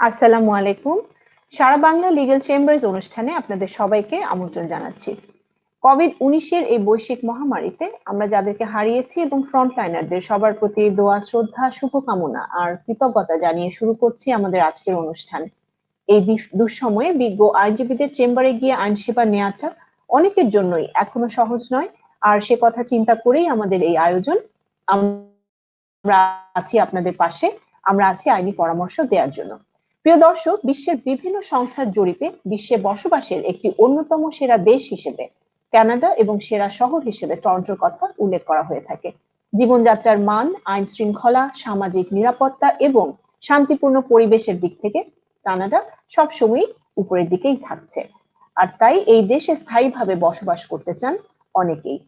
আসসালামু আলাইকুম। সারা Bangla legal chambers অনুষ্ঠানে আপনাদের সবাইকে আমন্ত্রণ জানাচ্ছি। কোভিড-19 এর এই বৈশ্বিক মহামারীতে আমরা যাদেরকে হারিয়েছি এবং ফ্রন্টলাইনারদের সবার প্রতি দোয়া, শ্রদ্ধা, শুভকামনা আর কৃতজ্ঞতা জানিয়ে শুরু করছি আমাদের আজকের অনুষ্ঠান। এই দুঃসময়ে বিজ্ঞ আইনজীবীদের চেম্বারে গিয়ে আইন সেবা নেওয়াটা অনেকের জন্যই এখনো সহজ নয়, আর সে কথা চিন্তা করেই আমাদের এই আয়োজন। আমরা আছি আপনাদের পাশে, আমরা আছি আইনি পরামর্শ দেওয়ার জন্য। প্রিয় দর্শক, বিশ্বের বিভিন্ন সংস্থার জরিপে বিশ্বে বসবাসের একটি অন্যতম সেরা দেশ হিসেবে কানাডা এবং সেরা শহর হিসেবে টরন্টোর কথা উল্লেখ করা হয়ে থাকে। জীবনযাত্রার মান, আইন শৃঙ্খলা, সামাজিক নিরাপত্তা এবং শান্তিপূর্ণ পরিবেশের দিক থেকে কানাডা সবসময়ই উপরের দিকেই থাকছে, আর তাই এই দেশে স্থায়ীভাবে বসবাস করতে চান অনেকেই।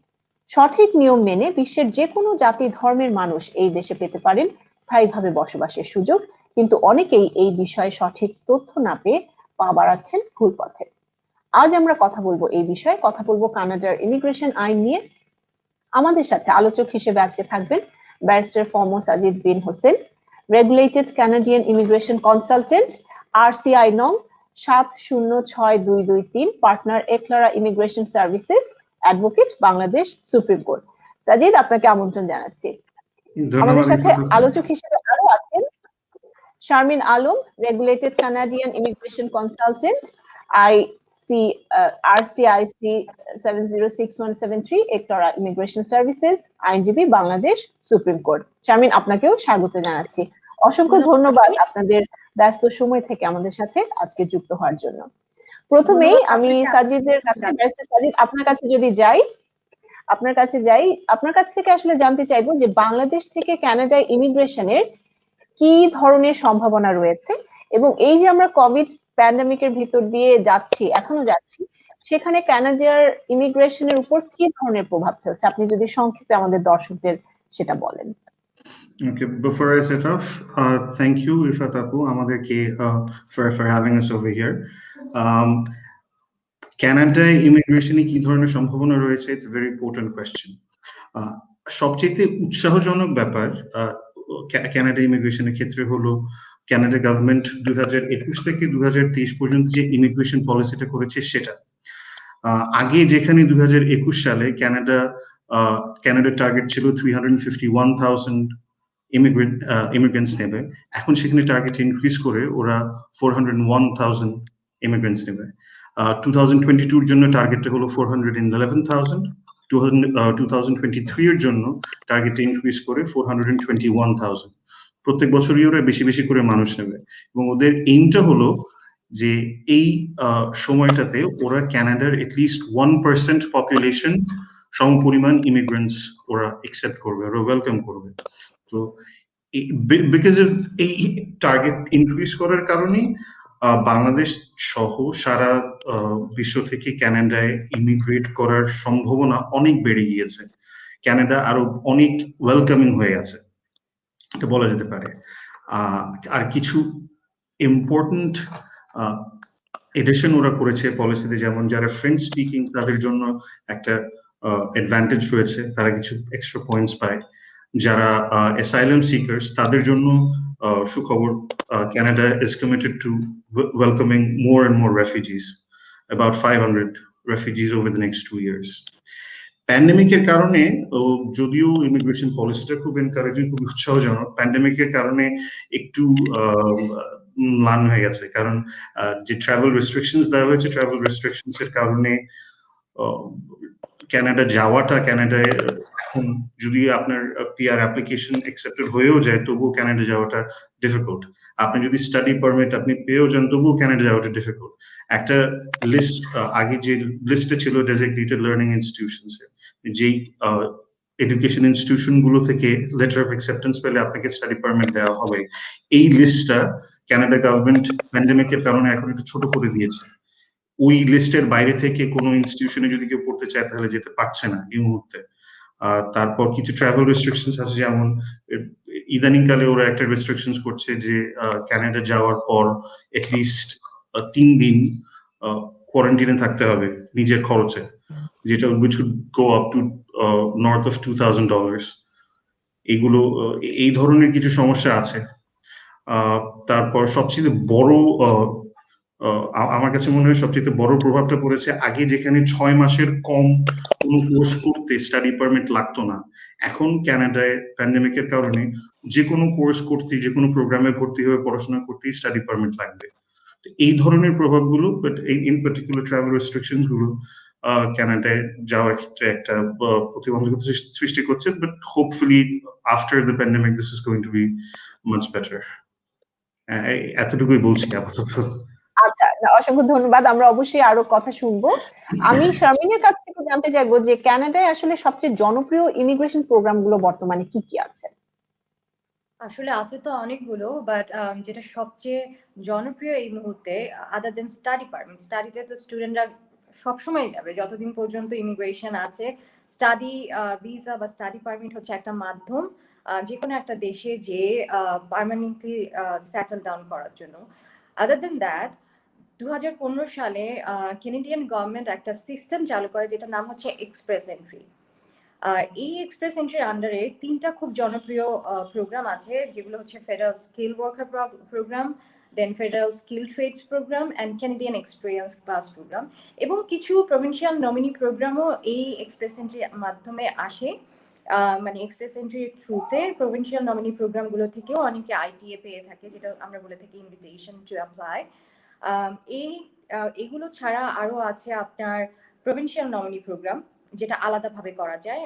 সঠিক নিয়ম মেনে বিশ্বের যে কোনো জাতি ধর্মের মানুষ এই দেশে পেতে পারেন স্থায়ীভাবে বসবাসের সুযোগ, কিন্তু অনেকেই এই বিষয়ে সঠিক তথ্য না পেয়ে পা বাড়াচ্ছেন ভুল পথে। আজ আমরা কথা বলবো এই বিষয়ে, কথা বলবো কানাডার ইমিগ্রেশন আইন নিয়ে। আমাদের সাথে আলোচক হিসেবে আজকে থাকবেন ব্যারিস্টার ফর্মো Sajid Bin Hossain, regulated Canadian immigration consultant, RCI নং 706223, partner Eklara immigration services, advocate, Bangladesh supreme court. Sajid, আপনাকে আমন্ত্রণ জানাচ্ছি। আমাদের সাথে আলোচক হিসেবে আরো আছেন Sharmin Alam, regulated Canadian immigration consultant, RCIC 706173, Eklara immigration services, আইনজীবী, বাংলাদেশ সুপ্রিম কোর্ট। শারমিন, আপনাকেও স্বাগত জানাচ্ছি। অসংখ্য ধন্যবাদ আপনাদের ব্যস্ত সময় থেকে আমাদের সাথে আজকে যুক্ত হওয়ার জন্য। প্রথমেই আমি সাজিদের কাছে, ব্যারিস্টার সাজিদ, আপনার কাছে যাই, আপনার কাছ থেকে আসলে জানতে চাইবো যে বাংলাদেশ থেকে কানাডায় ইমিগ্রেশনের কি ধরনের সম্ভাবনা রয়েছে, এবং এই যে আমরা কোভিড প্যান্ডেমিকের ভিতর দিয়ে এখনো যাচ্ছি, সেখানে কানাডার ইমিগ্রেশনের উপর কি ধরনের প্রভাব ফেলছে, আপনি যদি সংক্ষেপে আমাদের দর্শকদের সেটা বলেন। Okay, before I set off, thank you, Rifat Apu, আমাদেরকে for having us over here. কানাডায় ইমিগ্রেশনে কি ধরনের সম্ভাবনা রয়েছে, ইটস ভেরি ইম্পর্টেন্ট কোয়েশ্চেন। সবচেয়ে উৎসাহজনক ব্যাপার কানাডা ইমিগ্রেশনের ক্ষেত্রে হলো কানাডা গভর্নমেন্ট 2021 থেকে 2023 পর্যন্ত যে ইমিগ্রেশন পলিসিটা করেছে সেটা। আগে যেখানে 2021 সালে কানাডার টার্গেট ছিল 351,000 ইমিগ্রেন্টস নেবে, এখন সেখানে টার্গেট ইনক্রিজ করে ওরা 401,000 ইমিগ্রেন্টস নেবে। 2022 এর জন্য টার্গেটটা হলো 411,000, 2023 এর জন্য টার্গেট ইনক্রিজ করে 421,000। প্রত্যেক বছরই ওরা বেশি বেশি করে মানুষ নেবে, এবং ওদের এইমটা হলো যে এই সময়টাতে ওরা কানাডার এটলিস্ট 1% পপুলেশন সমপরিমাণ ইমিগ্রেন্টস ওরা একসেপ্ট করবে, ওরা ওয়েলকাম করবে। তো বিকজ অফ এই টার্গেট ইনক্রিজ করার কারণে বাংলাদেশ সহ সারা বিশ্ব থেকে কানাডায় ইমিগ্রেট করার সম্ভাবনা অনেক বেড়ে গিয়েছে। কানাডা আরো অনেক ওয়েলকামিং হয়ে আছে, এটা বলা যেতে পারে। আর কিছু ইম্পর্টেন্ট এডিশন ওরা করেছে পলিসিতে, যেমন যারা ফ্রেঞ্চ স্পিকিং তাদের জন্য একটা অ্যাডভান্টেজ রয়েছে, তারা কিছু এক্সট্রা পয়েন্টস পায়। যারা অ্যাসাইলাম সিকার্স তাদের জন্য সুখবর, Canada is committed to welcoming more and more refugees, about 500 refugees over the next 2 years. প্যান্ডেমিকের কারণে যদিও ইমিগ্রেশন পলিসিটা খুব এনকারেজিং, খুব উৎসাহজনক, প্যান্ডেমিকের কারণে একটু ম্লান হয়ে গেছে, কারণ যে ট্রাভেল রেস্ট্রিকশনস দেওয়া হয়েছে, ট্রাভেল রেস্ট্রিকশনস এর কারণে কানাডা যাওয়াটা, কানাডায় এখন যদি আপনার পিআর অ্যাপ্লিকেশন অ্যাকসেপ্টেড হয়েও যায় তবুও কানাডা যাওয়াটা ডিফিকাল্ট। আপনি যদি স্টাডি পারমিট আপনি পেয়েও যান তবুও কানাডা যাওয়াটা ডিফিকাল্ট। একটা লিস্ট, আগে যে লিস্টে ছিল ডেজিগনেটেড লার্নিং ইনস্টিটিউশনস, যেই এডুকেশন ইনস্টিটিউশন গুলো থেকে লেটার অফ অ্যাকসেপ্টেন্স পেলে আপনাকে স্টাডি পারমিট দেওয়া হবে, এই লিস্টটা কানাডা গভর্নমেন্ট প্যান্ডেমিকের কারণে এখন একটু ছোট করে দিয়েছে। ওই লিস্টের বাইরে থেকে কোনো ইনস্টিটিউশনে যদি কেউ পড়তে চায় তাহলে যেতে পারছে না এই মুহূর্তে। তারপর কিছু ট্রাভেল রেস্ট্রিকশনস আছে, যেমন ইদানিংকালে ওরা একটা রেস্ট্রিকশনস করছে যে কানাডা যাওয়ার পর এটলিস্ট 3 দিন কোয়ারেন্টাইনে থাকতে হবে নিজের খরচে, যেটা which would go up to north of $2,000। এগুলো এই ধরনের কিছু সমস্যা আছে। তারপর সবচেয়ে বড় আমার কাছে মনে হয় সবচেয়ে বড় প্রভাবটা পড়েছে, আগে যেখানে 6 মাসের কম কোনো কোর্স করতে স্টাডি পারমিট লাগতো না, এখন কানাডায় প্যান্ডেমিকের কারণে যে কোনো কোর্স করতে, যে কোনো প্রোগ্রামে ভর্তি হয়ে পড়াশোনা করতে স্টাডি পারমিট লাগবে। এই ধরনের প্রভাবগুলো, but in particular travel restrictions গুলো কানাডায় যাওয়ার ক্ষেত্রে একটা প্রতিবন্ধকতা সৃষ্টি করছে, but hopefully after the pandemic this is going to be much better. এতটুকুই বলছি আপাতত। আচ্ছা, অসংখ্য ধন্যবাদ। আমরা অবশ্যই আরো কথা শুনবো। আমি শারমিনের কাছ থেকে জানতে চাইবো যে কানাডায় আসলে সবচেয়ে জনপ্রিয় ইমিগ্রেশন প্রোগ্রাম গুলো বর্তমানে কি কি আছে? আসলে আছে তো অনেকগুলো, বাট যেটা সবচেয়ে জনপ্রিয় এই মুহূর্তে, আদার দেন স্টাডি পারমিট, স্টাডিতে তো স্টুডেন্টরা সবসময় যাবে যতদিন পর্যন্ত ইমিগ্রেশন আছে। স্টাডি ভিসা বা স্টাডি পারমিট হচ্ছে একটা মাধ্যম যে কোনো একটা দেশে যে পার্মানেন্টলি সেটেল ডাউন করার জন্য। আদার দেন দ্যাট 2015 সালে কেনেডিয়ান গভর্নমেন্ট একটা সিস্টেম চালু করে যেটার নাম হচ্ছে এক্সপ্রেস এন্ট্রি। এই এক্সপ্রেস এন্ট্রির আন্ডারে 3টা খুব জনপ্রিয় প্রোগ্রাম আছে, যেগুলো হচ্ছে federal skill worker programme, then federal skill trades programme and Canadian experience class programme, এবং কিছু প্রভিন্সিয়াল নমিনি প্রোগ্রামও এই এক্সপ্রেস এন্ট্রির মাধ্যমে আসে। মানে এক্সপ্রেস এন্ট্রির থ্রুতে প্রভিন্সিয়াল নমিনি প্রোগ্রামগুলো থেকেও অনেকে আইটিএ পেয়ে থাকে, যেটা আমরা বলে থাকি ইনভিটেশন টু অ্যাপ্লাই। এই এগুলো ছাড়া আরও আছে আপনার প্রভিন্সিয়াল নমিনি প্রোগ্রাম, যেটা আলাদাভাবে করা যায়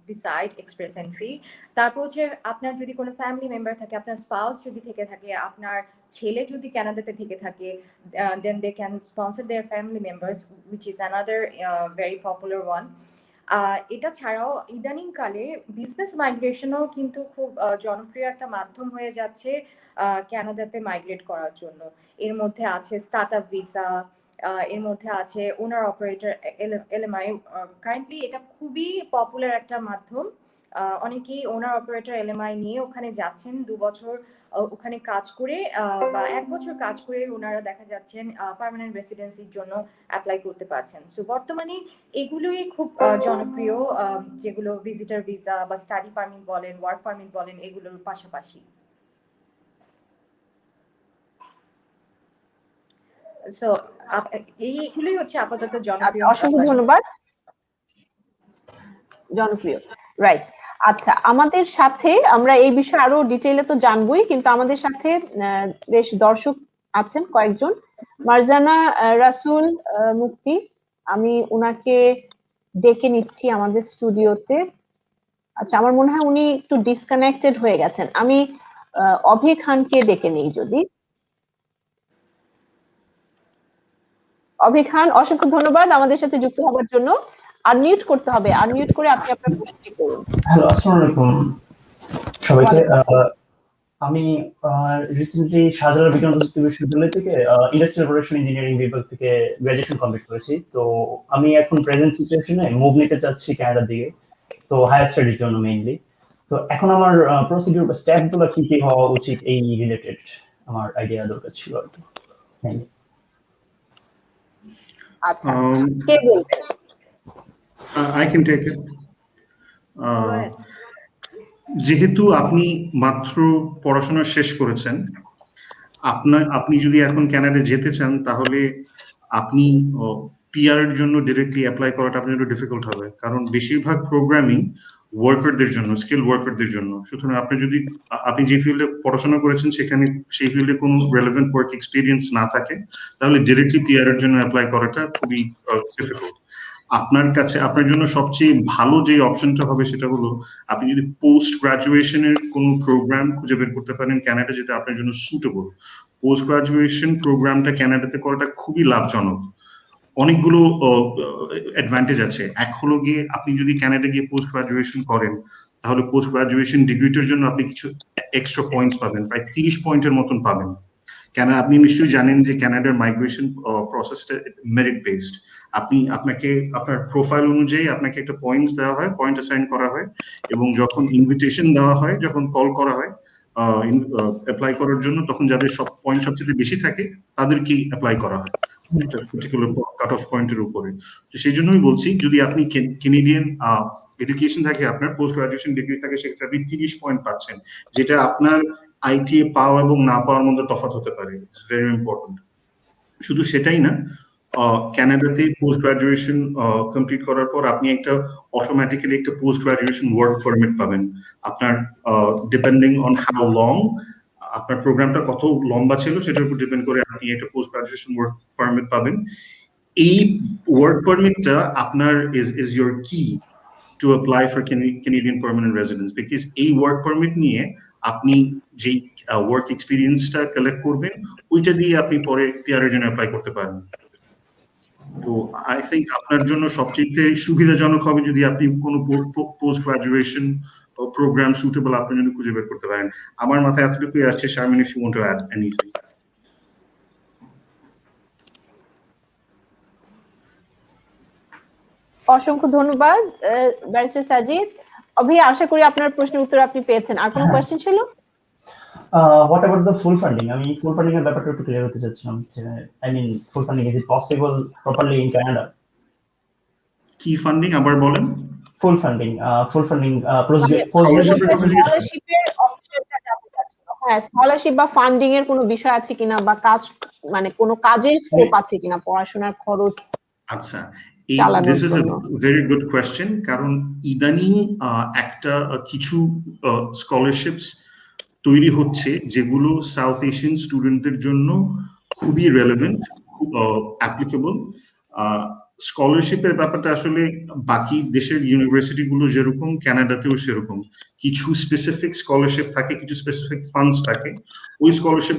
বিসাইড এক্সপ্রেস এন্ট্রি। তারপর হচ্ছে আপনার যদি কোনো ফ্যামিলি মেম্বার থাকে, আপনার স্পাউস যদি থেকে থাকে, আপনার ছেলে যদি কানাডাতে থেকে থাকে, then they can sponsor their family members, which is another very popular one. এটা ছাড়াও ইদানিংকালে বিজনেস মাইগ্রেশনও কিন্তু খুব জনপ্রিয় একটা মাধ্যম হয়ে যাচ্ছে কানাডাতে মাইগ্রেট করার জন্য। এর মধ্যে আছে স্টার্ট আপ ভিসা, এর মধ্যে আছে ওনার অপারেটর এলএমআই। কারেন্টলি এটা খুবই পপুলার একটা মাধ্যম। অনেকেই ওনার অপারেটর এলএমআই নিয়ে ওখানে যাচ্ছেন, 2 বছর ওখানে কাজ করে বা 1 বছর কাজ করে ওনারা দেখা যাচ্ছেন পার্মানেন্ট রেসিডেন্সির জন্য অ্যাপ্লাই করতে পারছেন। সো বর্তমানে এগুলোই খুব জনপ্রিয়, যেগুলো ভিজিটর ভিসা বা স্টাডি পারমিট বলেন, ওয়ার্ক পারমিট বলেন, এগুলোর পাশাপাশি। সো এইগুলোই হচ্ছে আপাতত জনপ্রিয়। অসংখ্য ধন্যবাদ। জনপ্রিয়, রাইট। আচ্ছা, আমাদের সাথে আমরা এই বিষয়ে আরো ডিটেইলে তো জানবোই, কিন্তু আমাদের সাথে বেশ দর্শক আছেন কয়েকজন। মারজানা রাসুল মুক্তি, আমি উনাকে ডেকে নিচ্ছি আমাদের স্টুডিওতে। আচ্ছা, আমার মনে হয় উনি একটু ডিসকানেক্টেড হয়ে গেছেন। আমি অভি খানকে ডেকে নিই যদি। অভি খান, অসংখ্য ধন্যবাদ আমাদের সাথে যুক্ত হওয়ার জন্য। আনমিউট করতে হবে, আনমিউট করে আপনি আপনার প্রশ্নটি করুন। হ্যালো, আসসালামু আলাইকুম সবাইকে। আমি রিসেন্টলি শাহজালাল বিজ্ঞান ও প্রযুক্তি বিশ্ববিদ্যালয় থেকে ইন্ডাস্ট্রিয়াল প্রোডাকশন ইঞ্জিনিয়ারিং বিভাগ থেকে গ্রাজুয়েশন কমপ্লিট করেছি। তো আমি এখন প্রেজেন্ট সিচুয়েশনে মুভ নিতে চাচ্ছি কানাডার দিকে, তো হায়ার স্টাডির জন্য মেইনলি। তো এখন আমার প্রসিডিউর বা স্টেপগুলো কি কি হওয়া উচিত এই রিলেটেড আমার আইডিয়া দরকার ছিল আর কি। আচ্ছা, কে বলবেন? I can take it. যেহেতু আপনি মাত্র পড়াশোনা শেষ করেছেন, আপনি যদি এখন কানাডা যেতে চান, তাহলে আপনি পিআর এর জন্য ডিরেক্টলি অ্যাপ্লাই করাটা আপনার একটু ডিফিকাল্ট হবে, কারণ বেশিরভাগ প্রোগ্রামিং ওয়ার্কারদের জন্য, স্কিল ওয়ার্কারদের জন্য। সুতরাং আপনি যে ফিল্ডে পড়াশোনা করেছেন সেখানে সেই ফিল্ডে কোনো রেলেভেন্ট ওয়ার্ক এক্সপিরিয়েন্স না থাকে, তাহলে ডিরেক্টলি পিআর এর জন্য অ্যাপ্লাই করাটা খুবই ডিফিকাল্ট। আপনার জন্য সবচেয়ে ভালো যে অপশনটা হবে সেটা হলো, আপনি যদি পোস্ট গ্রাজুয়েশনের কোনো প্রোগ্রাম খুঁজে বের করতে পারেন কানাডা, যেটা আপনার জন্য সুটেবল। পোস্ট গ্রাজুয়েশন প্রোগ্রামটা কানাডাতে করাটা খুবই লাভজনক। অনেকগুলো অ্যাডভান্টেজ আছে। এক হলো গিয়ে, আপনি যদি কানাডা গিয়ে পোস্ট গ্রাজুয়েশন করেন, তাহলে পোস্ট গ্রাজুয়েশন ডিগ্রিটার জন্য আপনি কিছু এক্সট্রা পয়েন্টস পাবেন, প্রায় 30 পয়েন্টের মতন পাবেন। কেন, আপনি নিশ্চয়ই জানেন যে কানাডার মাইগ্রেশন প্রসেসটা মেরিট বেসড। আপনাকে আপনার প্রোফাইল অনুযায়ী আপনাকে একটা পয়েন্টস দেওয়া হয়, পয়েন্ট অ্যাসাইন করা হয়, এবং যখন ইনভিটেশন দেওয়া হয়, যখন কল করা হয় অ্যাপ্লাই করার জন্য, তখন যাদের সব পয়েন্ট সবচেয়ে বেশি থাকে তাদেরকেই অ্যাপ্লাই করা হয় একটা পার্টিকুলার কাট অফ পয়েন্টের উপরে। তো সেই জন্যই বলছি, যদি আপনি কেনেডিয়ান এডুকেশন থাকে, আপনার পোস্ট গ্রাজুয়েশন ডিগ্রি থাকে, সেক্ষেত্রে আপনি 30 পয়েন্ট পাচ্ছেন, যেটা আপনার আইটিএ পাওয়া এবং না পাওয়ার মধ্যে তফাৎ হতে পারে। It's very important. শুধু সেটাই না, কানাডাতে পোস্ট গ্রাজুয়েশন কমপ্লিট করার পর আপনি একটা অটোমেটিক্যালি একটা পোস্ট গ্রাজুয়েশন ওয়ার্ক পারমিট পাবেন। আপনার ডিপেন্ডিং অন হাউ লং, আপনার প্রোগ্রামটা কত লম্বা ছিল সেটার উপর ডিপেন্ড করে আপনি একটা পোস্ট গ্রাজুয়েশন ওয়ার্ক পারমিট পাবেন। এই ওয়ার্ক পারমিটটা আপনার ইজ ইয়োর কি to apply for Canadian permanent residence, because এই ওয়ার্ক পারমিট নিয়ে আপনি যে ওয়ার্ক এক্সপিরিয়েন্সটা কালেক্ট করবেন ওইটা দিয়ে আপনি পরে পিআরের জন্য অ্যাপ্লাই করতে পারেন। তো আই থিংক আপনার জন্য সবচেয়ে সুবিধাজনক হবে যদি আপনি কোনো পোস্ট গ্রাজুয়েশন প্রোগ্রাম সুটেবল আপনার জন্য খুঁজে বের করতে পারেন। আমার মাথায় এতটুকুই আসছে। Sharmin, if you want to add anything. অসংখ্য ধন্যবাদ ব্যারিস্টার সাজিদ। অভি, আশা করি আপনার প্রশ্নের উত্তর আপনি পেয়েছেন। আর কোনো কোয়েশ্চেন ছিল? What about the full funding? আমি ফুল ফান্ডিং এর ব্যাপারটা একটু ক্লিয়ার হতে চাচ্ছিলাম। I mean full funding, is it possible properly in Canada? কি ফান্ডিং আবার বলেন? ফুল ফান্ডিং স্কলারশিপের অপশনটা জানতে চাচ্ছি। হ্যাঁ, স্কলারশিপ বা ফান্ডিং এর কোনো বিষয় আছে কিনা, বা কাজ মানে কোনো কাজের স্কোপ আছে কিনা পড়াশোনার খরচ? আচ্ছা, চালানোর দিস ইজ আ জন্য। Very good question. কারণ ইদানিং একটা কিছু স্কলারশিপস তৈরি হচ্ছে যেগুলো সাউথ এশিয়ান স্টুডেন্টদের জন্য খুবই রেলেভেন্ট, খুব অ্যাপ্লিকেবল। স্কলারশিপের ব্যাপারটা আসলে বাকি দেশের ইউনিভার্সিটি গুলো যেরকম কানাডাতেও সেরকম। কিছু স্পেসিফিক স্কলারশিপ থাকে, কিছু স্পেসিফিক ফান্ডস থাকে। ওই স্কলারশিপ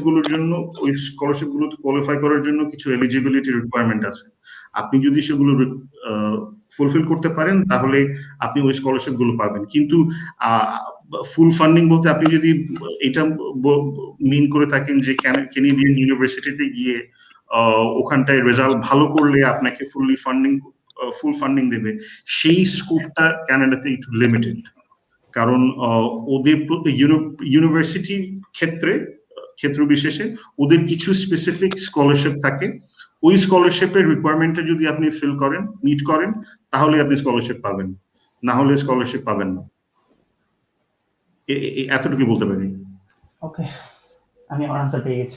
গুলোতে কোয়ালিফাই করার জন্য কিছু এলিজিবিলিটি রিকোয়ারমেন্ট আছে। আপনি যদি সেগুলো ফুলফিল করতে পারেন তাহলে আপনি ওই স্কলারশিপ গুলো পাবেন। কিন্তু ফুল ফান্ডিং বলতে আপনি যদি এটা মিন করে থাকেন যে ক্যানাডিয়ান ইউনিভার্সিটিতে গিয়ে ওখানটায় রেজাল্ট ভালো করলে আপনাকে ফুল ফান্ডিং দেবে, সেই স্কোপটা কানাডাতে একটু লিমিটেড। কারণ ওদের ইউনিভার্সিটি ক্ষেত্র বিশেষে ওদের কিছু স্পেসিফিক স্কলারশিপ থাকে। ওই স্কলারশিপের রিকোয়ারমেন্টটা যদি আপনি মিট করেন তাহলে আপনি স্কলারশিপ পাবেন, না হলে স্কলারশিপ পাবেন না। এতটুকু বলতে পারি। ওকে, আমি আমার আনসার পেয়ে গেছি।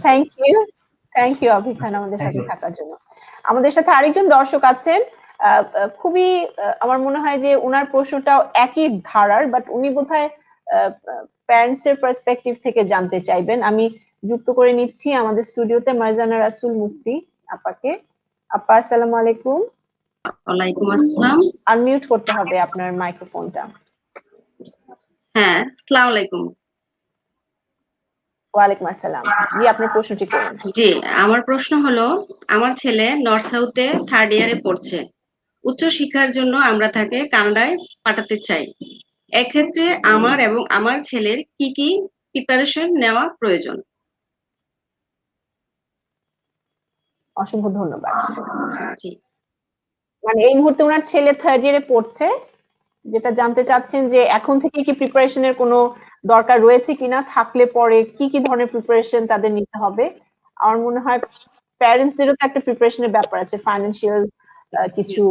থ্যাংক ইউ অভি খান আমাদের সাথে থাকার জন্য। আমাদের সাথে আরেকজন দর্শক আছেন, খুবই আমার মনে হয় যে উনার প্রশ্নটাও একই ধারার, বাট উনি বোধহয় প্যারেন্টস এর পার্সপেক্টিভ থেকে জানতে চাইবেন। আমি যুক্ত করে নিচ্ছি আমাদের স্টুডিওতে মারজানা রাসুল মুফতি আপাকে। আপা, আসসালামু আলাইকুম। ওয়ালাইকুম আসসালাম। আনমিউট করতে হবে আপনার মাইক্রোফোনটা। হ্যাঁ, আসসালামু আলাইকুম। ওয়ালাইকুম আসসালাম। জি, আপনার প্রশ্নটি করুন। জি, আমার প্রশ্ন হলো, আমার ছেলে নর্থ সাউথে 3rd ইয়ারে পড়ছে। উচ্চ শিক্ষার জন্য আমরা তাকে কানাডায় পাঠাতে চাই। এক্ষেত্রে আমার এবং আমার ছেলের কি কি প্রিপারেশন নেওয়া প্রয়োজন? অসংখ্য ধন্যবাদ। জি, মানে এই মুহূর্তে ওনার ছেলে 3rd ইয়ারে পড়ছে, যেটা জানতে চাচ্ছেন যে এখন থেকে কি প্রিপারেশনের কোনো দরকার রয়েছে কিনা, থাকলে পরে কি কি ধরনের প্রিপারেশন তাদের নিতে হবে। আমার মনে হয় প্যারেন্টসদেরও তো একটা প্রিপারেশনের ব্যাপার আছে, ফাইন্যান্সিয়াল কিছু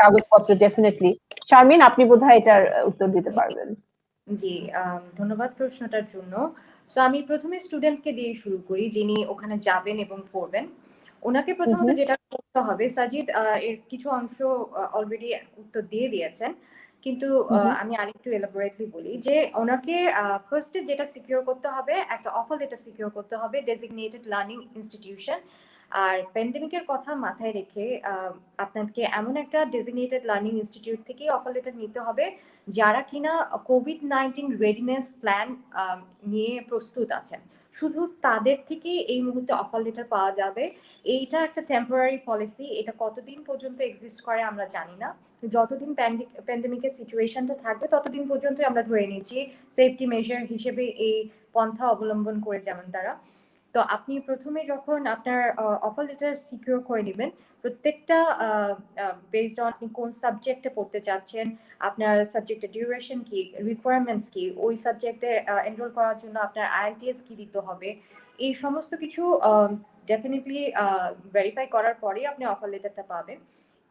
কাগজপত্র ডেফিনেটলি। শারমিন, আপনি বোধহয় এটার উত্তর দিতে পারবেন। জি, ধন্যবাদ প্রশ্নটার জন্য। সো আমি প্রথমে স্টুডেন্টকে দিয়ে শুরু করি, যিনি ওখানে যাবেন এবং পড়বেন। ওনাকে প্রথমত যেটা করতে হবে, সাজিদ এর কিছু অংশ অলরেডি উত্তর দিয়ে দিয়েছেন, কিন্তু আমি আরেকটু এলাবোরেটলি বলি যে ওনাকে ফার্স্টে যেটা সিকিউর করতে হবে, একটা অফার লেটার সিকিউর করতে হবে ডেজিগনেটেড লার্নিং ইনস্টিটিউশন। আর প্যান্ডেমিকের কথা মাথায় রেখে আপনাকে এমন একটা ডেজিগনেটেড লার্নিং ইনস্টিটিউট থেকে অফার লেটার নিতে হবে যারা কিনা COVID-19 রেডিনেস প্ল্যান নিয়ে প্রস্তুত আছেন। শুধু তাদের থেকে এই মুহূর্তে অফার লেটার পাওয়া যাবে। এইটা একটা টেম্পোরারি পলিসি, এটা কতদিন পর্যন্ত এক্সিস্ট করে আমরা জানি না। যতদিন প্যান্ডেমিকের সিচুয়েশনটা থাকবে ততদিন পর্যন্তই আমরা ধরে নিচ্ছি সেফটি মেজার হিসেবে এই পন্থা অবলম্বন করে যাবেন তারা। তো আপনি প্রথমে যখন আপনার অফার লেটার সিকিউর করে নেবেন, প্রত্যেকটা বেসড অন আপনি কোন সাবজেক্টে পড়তে চাচ্ছেন, আপনার সাবজেক্টের ডিউরেশন কি, রিকোয়ারমেন্টস কি, ওই সাবজেক্টে এনরোল করার জন্য আপনার IELTS কি দিতে হবে, এই সমস্ত কিছু ডেফিনেটলি ভেরিফাই করার পরেই আপনি অফার লেটারটা পাবেন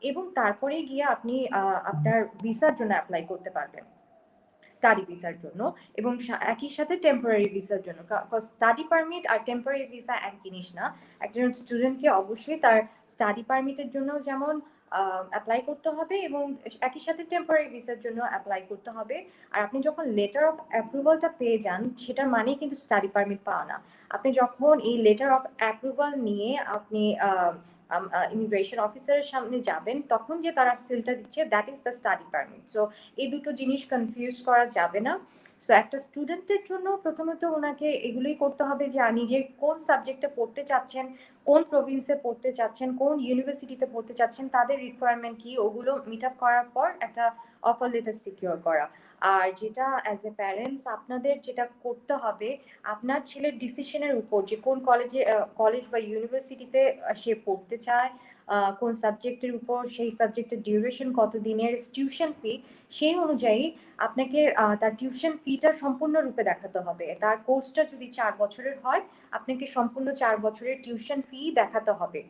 এবং তারপরে গিয়ে আপনি আপনার ভিসার জন্য অ্যাপ্লাই করতে পারবেন। স্টাডি ভিসার জন্য এবং একই সাথে টেম্পোরারি ভিসার জন্য। স্টাডি পারমিট আর টেম্পোরারি ভিসা এক জিনিস না। একজন স্টুডেন্টকে অবশ্যই তার স্টাডি পারমিটের জন্য যেমন অ্যাপ্লাই করতে হবে এবং একই সাথে টেম্পোরারি ভিসার জন্য অ্যাপ্লাই করতে হবে। আর আপনি যখন লেটার অফ অ্যাপ্রুভালটা পেয়ে যান সেটার মানেই কিন্তু স্টাডি পারমিট পাওয়া না। আপনি যখন এই লেটার অফ অ্যাপ্রুভাল নিয়ে আপনি ইমিগ্রেশন অফিসারের সামনে যাবেন তখন যে তারা সিলটা দিচ্ছে that is the study permit. So এই দুটো জিনিস কনফিউজ করা যাবে না। সো একটা স্টুডেন্টের জন্য প্রথমত ওনাকে এগুলোই করতে হবে যে নিজে কোন সাবজেক্টে পড়তে চাচ্ছেন, কোন প্রভিন্সে পড়তে চাচ্ছেন, কোন ইউনিভার্সিটিতে পড়তে চাচ্ছেন, তাদের রিকোয়ারমেন্ট কি, ওগুলো মিট আপ করার পর একটা অফার লেটার সিকিউর করা। আর যেটা অ্যাজ এ প্যারেন্টস আপনাদের যেটা করতে হবে আপনার ছেলের ডিসিশনের উপর যে কোন কলেজ বা ইউনিভার্সিটিতে সে পড়তে চায়, কোন সাবজেক্টের উপর, সেই সাবজেক্টের ডিউরেশন কত দিনের, টিউশন ফি, সেই অনুযায়ী আপনাকে তার টিউশন ফিটা সম্পূর্ণরূপে দেখাতে হবে। তার কোর্সটা যদি 4 বছরের হয় আপনাকে সম্পূর্ণ 4 বছরের টিউশন ফি দেখাতে হবে।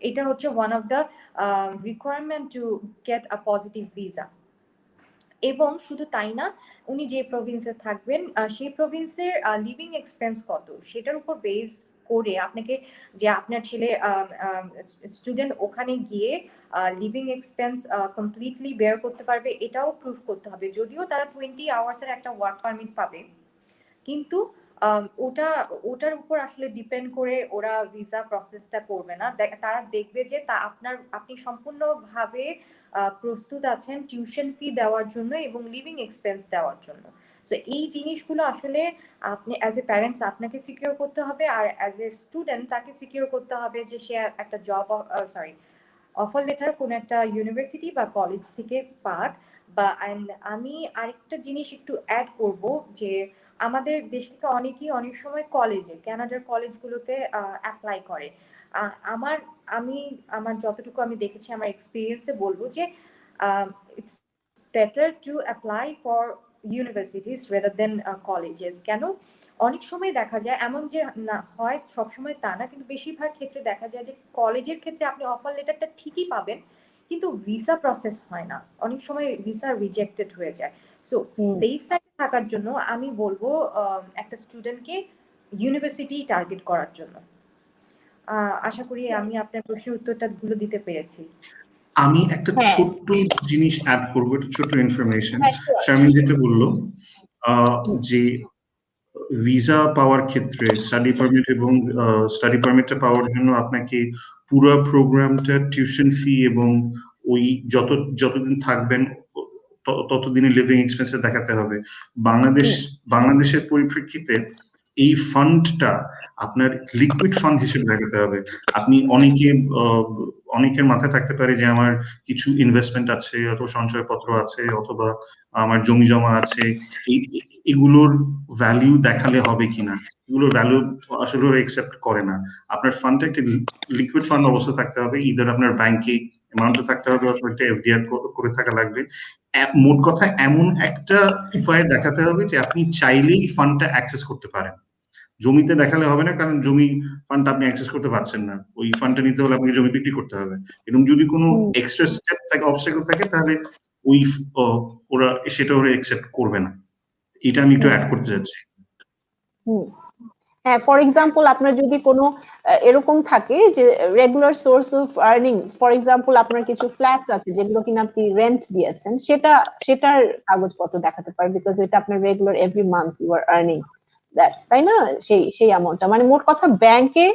এটা হচ্ছে one of the requirement to get a positive visa. এবং শুধু তাই না, উনি যে প্রভিন্সে থাকবেন সেই প্রভিন্সের লিভিং এক্সপেন্স কত সেটার উপর বেস করে আপনাকে যে আপনার ছেলে স্টুডেন্ট ওখানে গিয়ে লিভিং এক্সপেন্স কমপ্লিটলি বেয়ার করতে পারবে এটাও প্রুফ করতে হবে। যদিও তারা 20 আওয়ার্সের একটা ওয়ার্ক পারমিট পাবে কিন্তু ওটার উপর আসলে ডিপেন্ড করে ওরা ভিসা প্রসেসটা করবে না। তারা দেখবে যে আপনি সম্পূর্ণভাবে প্রস্তুত আছেন টিউশন ফি দেওয়ার জন্য এবং লিভিং এক্সপেন্স দেওয়ার জন্য। সো এই জিনিসগুলো আসলে আপনি অ্যাজ এ প্যারেন্টস আপনাকে সিকিউর করতে হবে আর অ্যাজ এ স্টুডেন্ট তাকে সিকিউর করতে হবে যে সে একটা অফার লেটার কোন একটা ইউনিভার্সিটি বা কলেজ থেকে পাক। বা আমি আরেকটা জিনিস একটু অ্যাড করব যে আমাদের দেশ থেকে অনেকেই অনেক সময় কানাডার কলেজগুলোতে অ্যাপ্লাই করে। আমার যতটুকু আমি দেখেছি আমার এক্সপিরিয়েন্সে বলবো যে it's better to apply for universities rather than colleges. কেন অনেক সময় দেখা যায় এমন যে না হয় সবসময় তা না কিন্তু বেশিরভাগ ক্ষেত্রে দেখা যায় যে কলেজের ক্ষেত্রে আপনি অফার লেটারটা ঠিকই পাবেন কিন্তু ভিসা প্রসেস হয় না, অনেক সময় ভিসা রিজেক্টেড হয়ে যায়। সো সেফ সাইডে থাকার জন্য আমি বলবো একটা স্টুডেন্টকে ইউনিভার্সিটি টার্গেট করার জন্য। আশা করি আমি আপনার প্রশ্নের উত্তরটা গুলো দিতে পেরেছি। আমি একটা ছোট্ট জিনিস অ্যাড করবো, একটা ছোট্ট ইনফরমেশন। শারমিন যেটা বললো যে ভিসা পাওয়ার ক্ষেত্রে স্টাডি পারমিট এবং স্টাডি পারমিটটা পাওয়ার জন্য আপনাকে পুরো প্রোগ্রামটা টিউশন ফি এবং ওই যতদিন থাকবেন ততদিনে লিভিং এক্সপেন্সে দেখাতে হবে। বাংলাদেশের পরিপ্রেক্ষিতে এই ফান্ডটা আপনার লিকুইড ফান্ড হিসেবে দেখাতে হবে। আপনি অনেকের মাথায় থাকতে পারে যে আমার কিছু ইনভেস্টমেন্ট আছে অথবা সঞ্চয়পত্র আছে অথবা আমার জমি জমা আছে, এগুলোর ভ্যালু দেখালে হবে কিনা, এগুলোর ভ্যালু আসলে ওরা একসেপ্ট করে না। আপনার ফান্ডটা একটা লিকুইড ফান্ড অবস্থা থাকতে হবে, ইদার আপনার ব্যাংকে অ্যামাউন্টে থাকতে হবে অথবা একটা এফডিআর করে থাকা লাগবে। মোট কথা এমন একটা উপায় দেখাতে হবে যে আপনি চাইলেই ফান্ডটা অ্যাক্সেস করতে পারেন। জমিতে দেখালে হবে না, কারণ জমি ফান্ড আপনি অ্যাক্সেস করতে পারছেন না, ওই ফান্ডটা নিতে হলে আপনাকে জমি বিক্রি করতে হবে। এবং যদি কোনো এক্সট্রা স্টেপ থাকে, অবস্টাকল থাকে, তাহলে ওরা অ্যাকসেপ্ট করবে না। এটা আমি একটু অ্যাড করতে যাচ্ছি। হ্যাঁ, ফর এক্সাম্পল আপনার যদি কোনো এরকম থাকে যে regular source of earnings, for example আপনার কিছু ফ্ল্যাটস আছে যেগুলো কিনা আপনি রেন্ট দিয়েছেন, সেটার কাগজপত্র দেখাতে পারে, বিকজ এটা আপনার regular every month you are earning that, তাই না? সেই অ্যামাউন্টটা, মানে মোট কথা ব্যাংকে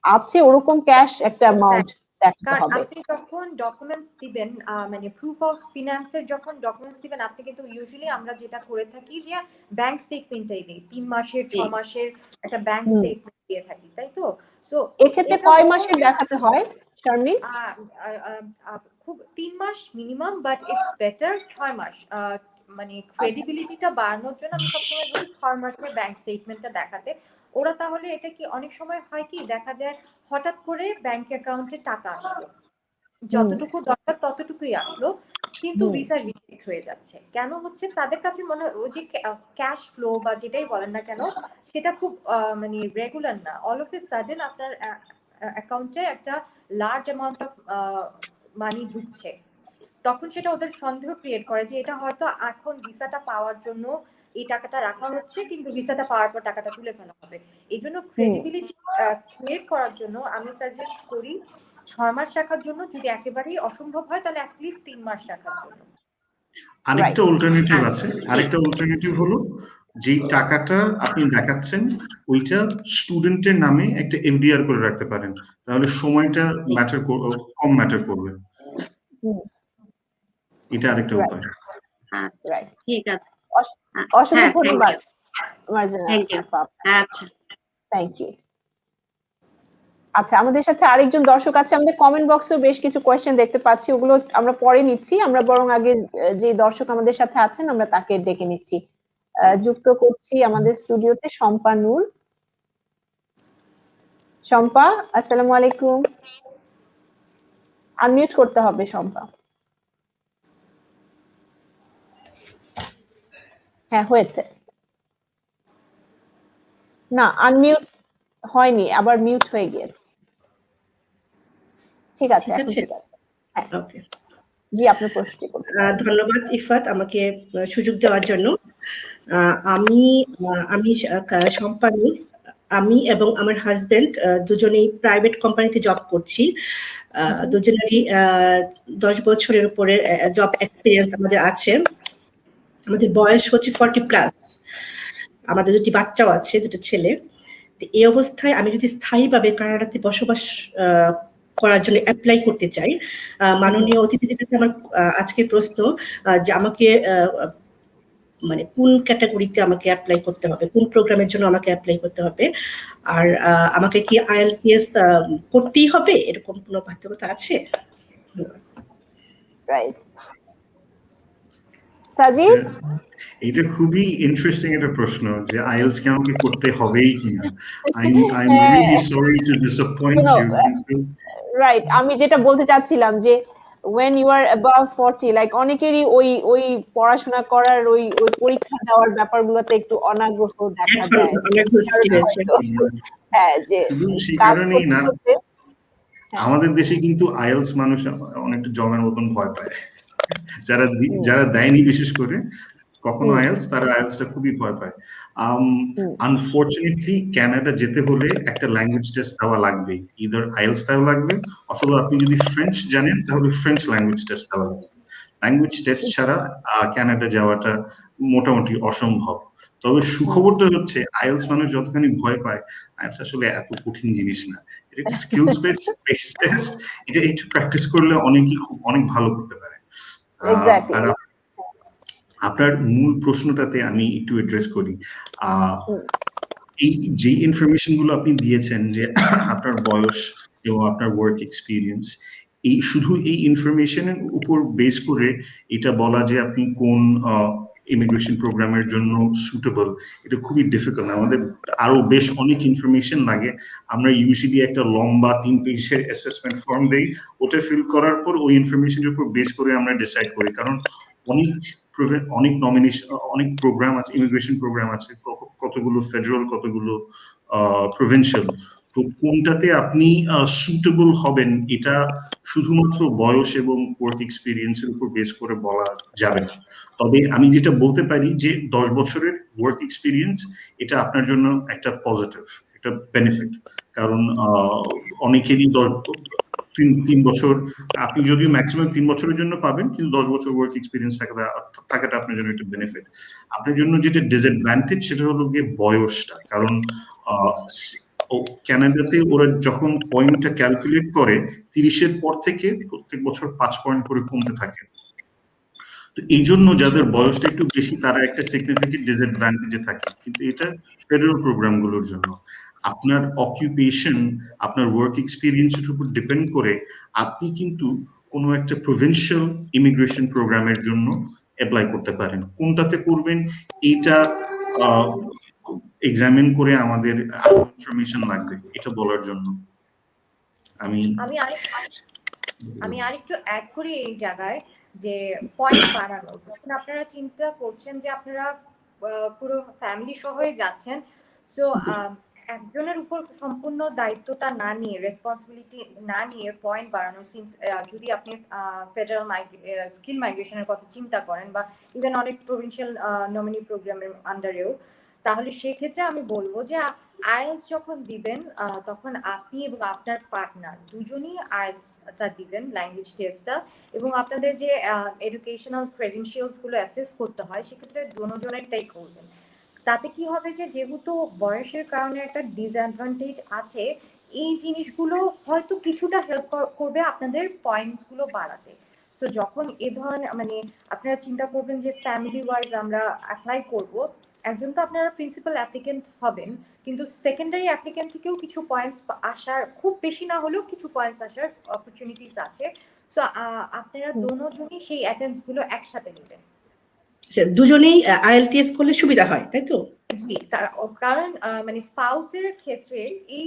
আছে ওরকম ক্যাশ একটা অ্যামাউন্ট দেখাতে হবে। আপনি যখন ডকুমেন্টস দিবেন মানে প্রুফ অফ ফিনান্সের যখন ডকুমেন্টস দিবেন আপনি কিন্তু ইউজুয়ালি আমরা যেটা করে থাকি যে ব্যাংক স্টেটমেন্টটাই দিই, 3 মাসের 6 মাসের একটা ব্যাংক স্টেটমেন্ট দিয়ে থাকি, তাই তো? সো এক্ষেত্রে কয় মাসের দেখাতে হয় শারমিন? খুব 3 মাস মিনিমাম, বাট ইটস বেটার 6 মাস। মানে ক্রেডিবিলিটিটা বাড়ানোর জন্য আমি সবসময় বলি 6 মাসের ব্যাংক স্টেটমেন্টটা দেখাতে। ওরা তাহলে এটা কি অনেক সময় হয় কি দেখা যায় হঠাৎ করে ব্যাংক অ্যাকাউন্টে টাকা আসলো, যতটুকু দরকার ততটুকুই আসলো কিন্তু ভিসা রিজেক্ট হয়ে যাচ্ছে। কেন হচ্ছে? তাদের কাছে মনে হয় ওই যে ক্যাশ ফ্লো বা যেটাই বলেন না কেন সেটা খুব মানে রেগুলার না। অল অফ এ সাডেন আপনার অ্যাকাউন্টে একটা লার্জ অ্যামাউন্ট অফ মানি ঢুকছে, তখন সেটা ওদের সন্দেহ ক্রিয়েট করে যে এটা হয়তো এখন ভিসাটা পাওয়ার জন্য এই টাকাটা রাখা হচ্ছে, কিন্তু ভিসাটা পাওয়ার পর টাকাটা তুলে ফেলা হবে। এই জন্য ক্রেডিবিলিটি ক্রিয়েট করার জন্য আমি সাজেস্ট করি 6 মাস রাখার জন্য, যদি একেবারেই অসম্ভব হয় তাহলে অ্যাটলিস্ট 3 মাস রাখার জন্য। আরেকটা অল্টারনেটিভ আছে, আরেকটা অল্টারনেটিভ হলো যেই টাকাটা আপনি দেখাচ্ছেন ওইটা স্টুডেন্টের নামে একটা এফডিআর করে রাখতে পারেন, তাহলে সময়টা কম ম্যাটার করবে। এটা আরেকটা উপায়। আচ্ছা, ঠিক আছে। অসংখ্য ধন্যবাদ মার্জিনা থ্যাংক ইউ। আপা। আচ্ছা, থ্যাংক ইউ। আচ্ছা, আমাদের সাথে আরেকজন দর্শক আছে। আমাদের কমেন্ট বক্সেও বেশ কিছু কোয়েশ্চেন দেখতে পাচ্ছি, ওগুলো আমরা পরে নিচ্ছি। আমরা বরং আগে যে দর্শক আমাদের সাথে আছেন আমরা তাকে ডেকে নিচ্ছি। যুক্ত করছি আমাদের স্টুডিওতে শম্পা নূর। শম্পা, আসসালামু আলাইকুম। আনমিউট করতে হবে শম্পা। হ্যাঁ, হয়েছে। না, আনমিউট হয়নি, আবার মিউট হয়ে গিয়েছে। ঠিক আছে, এখন ঠিক আছে। হ্যাঁ, ওকে, জি, আপনার প্রশ্নটি করুন। ধন্যবাদ ইফাত আমাকে সুযোগ দেওয়ার জন্য। আমি শম্পা নূর। আমি এবং আমার হাজবেন্ড দুজনেই প্রাইভেট কোম্পানিতে জব করছি। দুজনেরই 10 বছরের উপরে জব এক্সপিরিয়েন্স আমাদের আছে। আমাদের বয়স হচ্ছে 40+। আমাদের দুটি বাচ্চাও আছে, দুটো ছেলে। এই অবস্থায় আমি যদি স্থায়ীভাবে কানাডাতে বসবাস করার জন্য অ্যাপ্লাই করতে চাই, মাননীয় অতিথিদের কাছে আমার আজকের প্রশ্ন যে আমাকে মানে কোন ক্যাটাগরিতে আমাকে অ্যাপ্লাই করতে হবে, কোন প্রোগ্রামের জন্য আমাকে অ্যাপ্লাই করতে হবে, আর আমাকে কি আইএলটিএস করতেই হবে, এরকম কোনো বাধ্যবাধকতা আছে? রাইট। সাজিদ, এটা খুবই ইন্টারেস্টিং একটা প্রশ্ন যে আইএলটিএস কি আমাকে করতে হবেই কিনা। I am really sorry to disappoint you, কিন্তু রাইট, আমি যেটা বলতে চাচ্ছিলাম যে when you are above 40, like অনেকেরই ওই পড়াশোনা করার ওই পরীক্ষা দেওয়ার ব্যাপারগুলোতে একটু অনাগ্রহ দেখা যায়। হ্যাঁ, যে শুধু সেই কাজ কারণেই না, করতে আমাদের দেশে কিন্তু আইএলটিএস মানুষ অনেকটা জমের মতন ভয় পায়। যারা দেয়নি বিশেষ করে কখনো আইএলটিএস, তারা আইএলটিএসটা খুবই ভয় পায়। আনফরচুনেটলি কানাডা যেতে হলে একটা ল্যাঙ্গুয়েজ টেস্ট দেওয়া লাগবে, ইদার আইএলটিএস দেওয়া লাগবে অথবা আপনি যদি ফ্রেঞ্চ জানেন তাহলে ফ্রেঞ্চ ল্যাঙ্গুয়েজ টেস্ট দেওয়া লাগবে। ল্যাঙ্গুয়েজ টেস্ট ছাড়া কানাডা যাওয়াটা মোটামুটি অসম্ভব। তবে সুখবরটা হচ্ছে আইএলটিএস মানুষ যতখানি ভয় পায়, আইএলটিএস আসলে এত কঠিন জিনিস না। এটা একটা স্কিলস বেসড টেস্ট, এটা একটু প্র্যাকটিস করলে অনেক ভালো করতে পারে। আর আপনার মূল প্রশ্নটাতে আমি একটু অ্যাড্রেস করি। এই যে ইনফরমেশন গুলো আপনি দিয়েছেন যে আপনার বয়স এবং আপনার ওয়ার্ক এক্সপিরিয়েন্স, শুধু এই ইনফরমেশনের উপর বেস করে এটা বলা যে আপনি কোন ইমিগ্রেশন প্রোগ্রামের জন্য সুটেবল, এটা খুবই ডিফিকাল্ট। আমাদের আরো বেশ অনেক ইনফরমেশন লাগে। আমরা ইউজুয়ালি একটা লম্বা 3 পেজের অ্যাসেসমেন্ট ফর্ম দেই, ওটা ফিল করার পর ওই ইনফরমেশনের উপর বেস করে আমরা ডিসাইড করি, কারণ অনেক নমিনেশন, অনেক প্রোগ্রাম আছে, ইমিগ্রেশন প্রোগ্রাম আছে, কতগুলো ফেডারেল, কতগুলো প্রভিন্সিয়াল। তো কোনটাতে আপনি সুটেবল হবেন এটা শুধুমাত্র বয়স এবং ওয়ার্ক এক্সপিরিয়েন্সের উপর বেস করে বলা যাবে না। তবে আমি যেটা বলতে পারি যে 10 বছরের ওয়ার্ক এক্সপিরিয়েন্স এটা আপনার জন্য একটা পজিটিভ, একটা বেনিফিট। কারণ অনেকেরই 3 বছর, আপনি যদিও ম্যাক্সিমাম 3 বছরের জন্য পাবেন, কিন্তু 10 বছর ওয়ার্ক এক্সপিরিয়েন্স থাকাটা আপনার জন্য একটা বেনিফিট। আপনার জন্য যেটা ডিসঅ্যাডভান্টেজ সেটা হলো গিয়ে বয়সটা, কারণ কানাডাতে ওরা যখন পয়েন্টটা ক্যালকুলেট করে 30-এর পর থেকে প্রত্যেক বছর 5 পয়েন্ট করে কমতে থাকে। তো এই জন্য যাদের বয়সটা একটু বেশি তারা একটা সিগনিফিকেন্ট ডিসঅ্যাডভান্টেজে থাকে, কিন্তু এটা ফেডারেল প্রোগ্রামগুলোর জন্য। আপনার অকুপেশন, আপনার ওয়ার্ক এক্সপিরিয়েন্সের উপর ডিপেন্ড করে আপনি কিন্তু কোনো একটা প্রভিন্সিয়াল ইমিগ্রেশন প্রোগ্রামের জন্য অ্যাপ্লাই করতে পারেন। কোনটাতে করবেন এটা এক্সামিন করে আমাদের ইনফরমেশন লাগবে এটা বলার জন্য। আমি আরেকটু অ্যাড করি এই জায়গায় যে পয়েন্ট বাড়ানো। যখন আপনারা চিন্তা করছেন যে আপনারা পুরো ফ্যামিলি সহই যাচ্ছেন, সো একজনের উপর সম্পূর্ণ দায়িত্বটা না নিয়ে, রেসপন্সিবিলিটি না নিয়ে পয়েন্ট বাড়ানো, সিন্স যদি আপনি ফেডারেল স্কিল মাইগ্রেশনের কথা চিন্তা করেন বা ইভেন অনেক প্রভিন্সিয়াল নমিনি প্রোগ্রামের আন্ডারেও, তাহলে সেক্ষেত্রে আমি বলবো যে আইএলস যখন দিবেন তখন আপনি এবং আপনার পার্টনার দুজনই আইএলসটা দিবেন, ল্যাঙ্গুয়েজ টেস্টটা, এবং আপনাদের যে এডুকেশনাল ক্রেডেনশিয়ালস গুলো অ্যাসেস করতে হয় সেক্ষেত্রে দুজনেরটাই করবেন। তাতে কি হবে যে যেহেতু বয়সের কারণে একটা ডিসঅ্যাডভান্টেজ আছে, এই জিনিসগুলো হয়তো কিছুটা হেল্প করবে আপনাদের পয়েন্টস গুলো বাড়াতে। সো যখন এ ধরনের মানে আপনারা চিন্তা করবেন যে ফ্যামিলি ওয়াইজ আমরা অ্যাপ্লাই করব, একজন তো আপনারা প্রিন্সিপাল অ্যাপ্লিকেন্ট হবেন, কিন্তু সেকেন্ডারি অ্যাপ্লিকেন্ট থেকেও কিছু পয়েন্টস আসার, খুব বেশি না হলেও কিছু পয়েন্টস আসার অপরচুনিটিস আছে। সো আপনারা দুজনই সেই অ্যাটেম্পটস গুলো একসাথে নেবেন। দুজনেই আইএলটিএস করলে সুবিধা হয়, তাই তো? জি, কারণ মানে স্পাউসের ক্ষেত্রে এই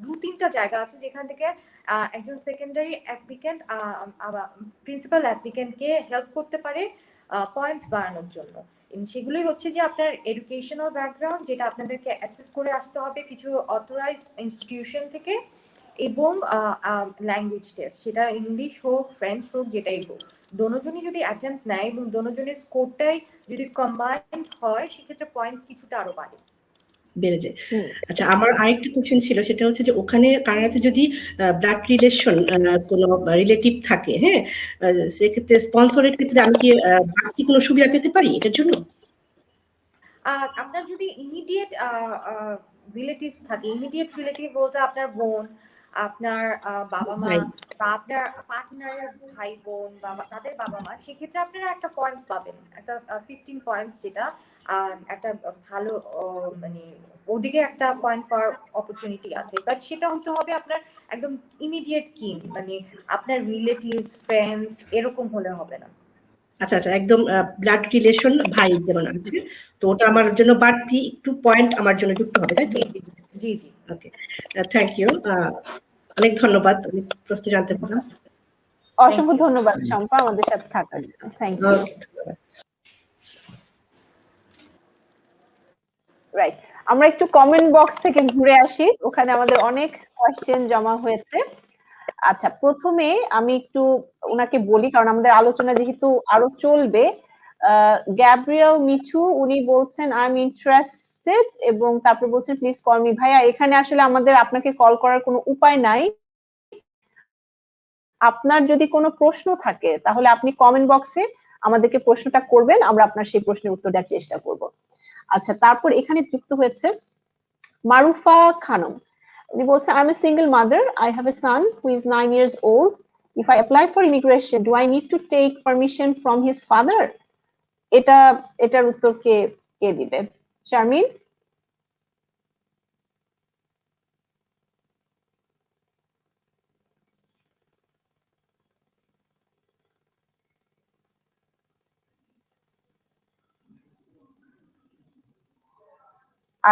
2-3টা জায়গা আছে যেখান থেকে একজন সেকেন্ডারি অ্যাপ্লিকেন্ট প্রিন্সিপাল অ্যাপ্লিকেন্টকে হেল্প করতে পারে পয়েন্টস বাড়ানোর জন্য। সেগুলোই হচ্ছে যে আপনার এডুকেশনাল ব্যাকগ্রাউন্ড, যেটা আপনাদেরকে অ্যাসেস করে আসতে হবে কিছু অথরাইজড ইনস্টিটিউশন থেকে, এবং ল্যাঙ্গুয়েজ টেস্ট, সেটা ইংলিশ হোক ফ্রেঞ্চ হোক যেটাই হোক, দোনোজনই যদি অ্যাটেম্প্ট নেয় এবং দোনোজনের স্কোরটাই যদি কম্বাইন্ড হয় সেক্ষেত্রে পয়েন্টস কিছুটা আরো বাড়ে, বেড়ে যায়। আচ্ছা, আমার আরেকটা কোশ্চেন ছিল, সেটা হচ্ছে যে ওখানে কানাডাতে যদি ব্লাড রিলেশন কোনো রিলেটিভ থাকে, হ্যাঁ, সেক্ষেত্রে স্পন্সরের ক্ষেত্রে আমি কি বাড়তি কোনো সুবিধা পেতে পারি এটার জন্য? আপনার যদি ইমিডিয়েট রিলেটিভস থাকে, ইমিডিয়েট রিলেটিভ বলতে আপনার বোন, আপনার বাবা মা, বা আপনার পার্টনারের ভাই বোন বা তাদের বাবা মা, সেক্ষেত্রে আপনারা একটা পয়েন্টস পাবেন, একটা 15 পয়েন্টস, যেটা একটা ভালো মানে ওদিকে একটা পয়েন্ট পাওয়ার অপরচুনিটি আছে। বাট সেটা হতে হবে আপনার একদম ইমিডিয়েট কিন, মানে আপনার রিলেটিভস ফ্রেন্ডস এরকম হলে হবে না। আচ্ছা আচ্ছা, একদম ব্লাড রিলেশন ভাই যেমন আছে, তো ওটা আমার জন্য বাড়তি একটু পয়েন্ট আমার জন্য যুক্ত হবে, তাই তো? জি জি জি। ওকে, থ্যাংক ইউ, অনেক ধন্যবাদ, অনেক প্রশ্ন জানতে পারলাম। অসংখ্য ধন্যবাদ শম্পা আমাদের সাথে থাকার জন্য। Thank you. রাইট, আমরা একটু কমেন্ট বক্স থেকে ঘুরে আসি, ওখানে আমাদের অনেক কোয়েশ্চেন জমা হয়েছে। আচ্ছা, প্রথমে আমি একটু ওনাকে বলি, কারণ আমাদের আলোচনা যেহেতু আরো চলবে। গ্যাব্রিয়েল মিঠু উনি বলছেন আই এম ইন্টারেস্টেড, এবং তারপর বলছেন প্লিজ কল মি। ভাইয়া, এখানে আসলে আমাদের আপনাকে কল করার কোনো উপায় নাই। আপনার যদি কোনো প্রশ্ন থাকে তাহলে আপনি কমেন্ট বক্সে আমাদেরকে প্রশ্নটা করবেন, আমরা আপনার সেই প্রশ্নের উত্তর দেওয়ার চেষ্টা করব। আচ্ছা, তারপর এখানে যুক্ত হয়েছে মারুফা খানম, উনি বলছে I am a single mother, I have a son who is 9 years old. If I apply for immigration, do I need to take permission from his father? এটার উত্তর কে দিবে? শারমিন?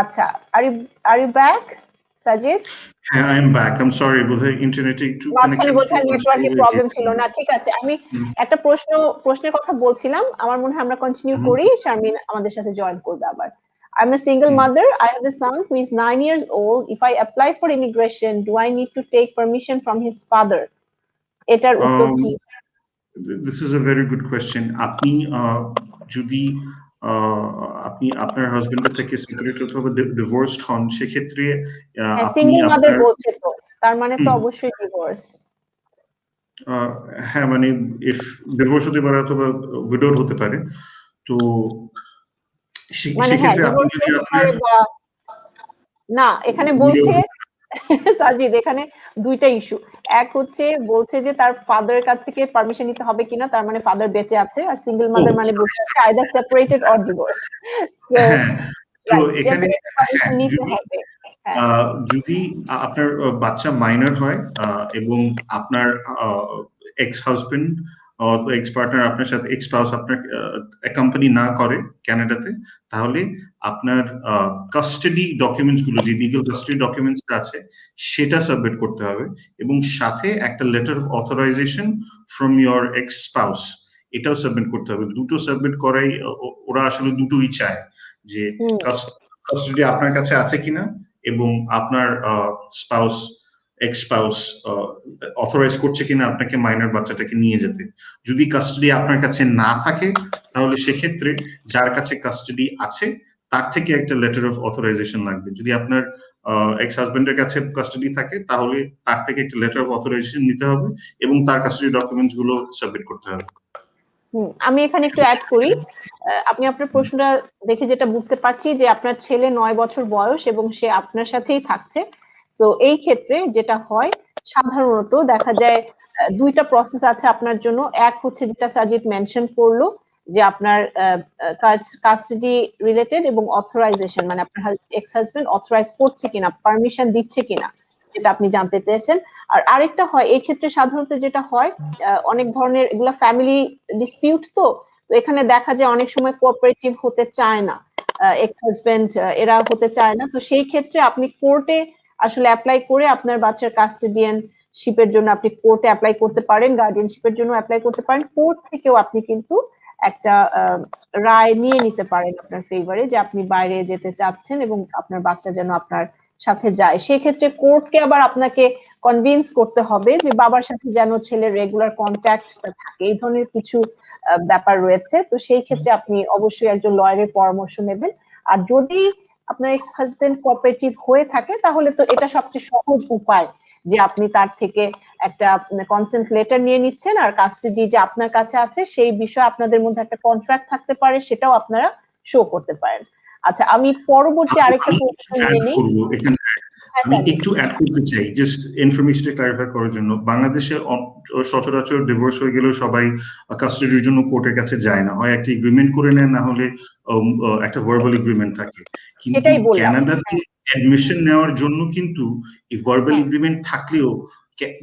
আচ্ছা, are you back, সাজিদ? হ্যাঁ, I am back. I am sorry, বোধহয় ইন্টারনেটে একটু মাঝখানে connection বোধহয় নেটওয়ার্কের প্রবলেম ছিল না। ঠিক আছে, আমি একটা প্রশ্নের কথা বলছিলাম, আমার মনে হয় আমরা কন্টিনিউ করি, শারমিন আমাদের সাথে জয়েন করবে আবার। I'm a single mother, I have a son who is 9 years old. If I apply for immigration, do I need to take permission from his father? এটার উত্তর কি? This is a very good question. আপনি যদি আপনি আপনার হাজবেন্ডের থেকে separate অথবা ডিভোর্সড হন, সেক্ষেত্রে আপনি সিঙ্গেল মাদার আপনার বলছে, তো তার মানে তো অবশ্যই ডিভোর্স। হ্যাঁ, মানে ইফ ডিভোর্স হতে পারে অথবা উইডোড হতে পারে, তো সেক্ষেত্রে আপনি যদি আপনার না, এখানে বলছে সাজিদ, এখানে দুইটা ইস্যু। এক হচ্ছে বলছে যে তার ফাদারের কাছ থেকে পারমিশন নিতে হবে কিনা, তার মানে ফাদার বেঁচে আছে, আর সিঙ্গেল মাদার মানে বুঝতে হচ্ছে either separated or divorce. So তো এখানে নিতে হবে। যদি আপনার বাচ্চা মাইনর হয় এবং আপনার এক্স হাজবেন্ড এক্স পার্টনার আপনার সাথে এক্স স্পাউস আপনার অ্যাকম্পানি না করে কানাডাতে, তাহলে আপনার কাস্টাডি ডকুমেন্টস গুলো, যে লিগ্যাল কাস্টাডি ডকুমেন্টস আছে সেটা সাবমিট করতে হবে, এবং সাথে একটা letter of authorisation from your x spouse, এটাও সাবমিট করতে হবে। দুটো সাবমিট করাই, ওরা আসলে দুটোই চায়, যে কাস্টাডি আপনার কাছে আছে কিনা এবং আপনার স্পাউস এক্স স্পাউস অথরাইজ করছে কিনা আপনাকে মাইনর বাচ্চাটাকে নিয়ে যেতে। যদি কাস্টাডি আপনার কাছে না থাকে তাহলে সেক্ষেত্রে যার কাছে কাস্টাডি আছে তার থেকে একটা লেটার অফ অথরাইজেশন লাগবে। যদি আপনার এক্স হাজবেন্ডের কাছে কাস্টাডি থাকে তাহলে তার থেকে একটা লেটার অফ অথরাইজেশন নিতে হবে এবং তার কাস্টাডি ডকুমেন্টস গুলো সাবমিট করতে হবে। আমি এখানে একটু অ্যাড করি। আপনি আপনার প্রশ্নটা দেখে যেটা বুঝতে পারছি যে আপনার ছেলে 9 বছর বয়স এবং সে আপনার সাথেই থাকছে। সো এই ক্ষেত্রে যেটা হয় সাধারণত দেখা যায় দুইটা প্রসেস আছে আপনার জন্য। এক হচ্ছে যেটা সাজিদ মেনশন করলো যে আপনার কাস্টাডি রিলেটেড এবং অথরাইজেশন, মানে আপনার এক্স হাজবেন্ড অথরাইজ করছে কিনা, পারমিশন দিচ্ছে কিনা, যেটা আপনি জানতে চেয়েছেন। আর আরেকটা হয় এই ক্ষেত্রে সাধারণত যেটা হয় অনেক ধরনের এগুলা ফ্যামিলি ডিসপিউট, তো এখানে দেখা যায় অনেক সময় কোঅপারেটিভ হতে চায় না এক্স হাজবেন্ড, এরা হতে চায় না। তো সেই ক্ষেত্রে আপনি কোর্টে আসলে অ্যাপ্লাই করে আপনার বাচ্চার কাস্টাডিয়ানশিপের জন্য আপনি কোর্টে অ্যাপ্লাই করতে পারেন, গার্ডিয়ানশিপের জন্য অ্যাপ্লাই করতে পারেন। কোর্ট থেকেও আপনি কিন্তু একটা রায় নিয়ে নিতে পারেন আপনার ফেভারে যে আপনি বাইরে যেতে চাচ্ছেন এবং আপনার বাচ্চা যেন আপনার সাথে যায়। সেক্ষেত্রে কোর্টকে আবার আপনাকে কনভিন্স করতে হবে যে বাবার সাথে যেন ছেলের রেগুলার কন্ট্যাক্টটা থাকে, এই ধরনের কিছু ব্যাপার রয়েছে। তো সেই ক্ষেত্রে আপনি অবশ্যই একজন লয়ারের পরামর্শ নেবেন। আর যদি আপনার এক্স হাজবেন্ড কোঅপারেটিভ হয়ে থাকে তাহলে তো এটা সবচেয়ে সহজ উপায় যে আপনি তার থেকে একটা কনসেন্ট লেটার নিয়ে নিচ্ছেন, আর কাস্টাডি যে আপনার কাছে আছে সেই বিষয়ে আপনাদের মধ্যে একটা কন্ট্রাক্ট থাকতে পারে, সেটাও আপনারা শো করতে পারেন। আচ্ছা, আমি পরবর্তী আরেকটা প্রশ্ন নিয়ে নিই। আমি একটু অ্যাড করতে চাই জাস্ট ইনফরমেশনটা ক্লারিফাই করার জন্য। বাংলাদেশে সচরাচর ডিভোর্স হয়ে গেলেও সবাই কাস্টাডির জন্য কোর্টের কাছে যায় না, হয় একটা এগ্রিমেন্ট করে নেন না হলে একটা ভার্বাল এগ্রিমেন্ট থাকে। কিন্তু কানাডাতে অ্যাডমিশন নেওয়ার জন্য কিন্তু এই ভার্বাল এগ্রিমেন্ট থাকলেও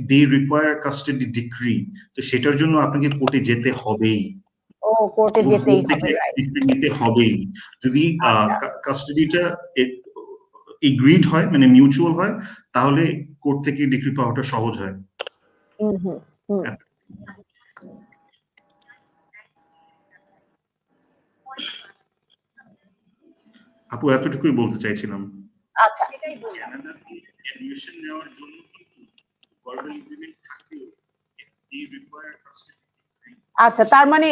দে রিকোয়ার কাস্টাডি ডিক্রি, তো সেটার জন্য আপনাকে কোর্টে যেতে হবেই। ও, কোর্টে যেতেই হবে, নিতে হবেই। যদি কাস্টাডিটা এগ্রিড হয়, মানে মিউচুয়াল হয়, তাহলে কোর্ট থেকে ডিক্রি পাওয়াটা সহজ হয়। আপু এতটুকুই বলতে চাইছিলাম। আচ্ছা, অ্যাডমিশন নেওয়ার জন্য ভার্বাল এগ্রিমেন্ট থাকলেও দে রিকোয়ার কাস্টাডি। আচ্ছা, তার মানে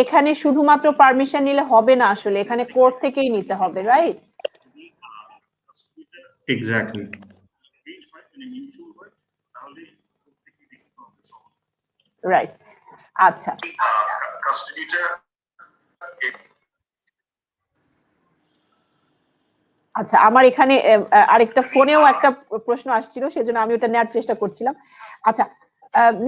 এখানে শুধুমাত্র পারমিশন নিলে হবে না, আসলে এখানে কোর্ট থেকেই নিতে হবে, রাইট? এক্স্যাক্টলি। রাইট। আচ্ছা, আচ্ছা, আমার এখানে আরেকটা ফোনেও একটা প্রশ্ন আসছিল, সেজন্য আমি ওটা নেওয়ার চেষ্টা করছিলাম। আচ্ছা,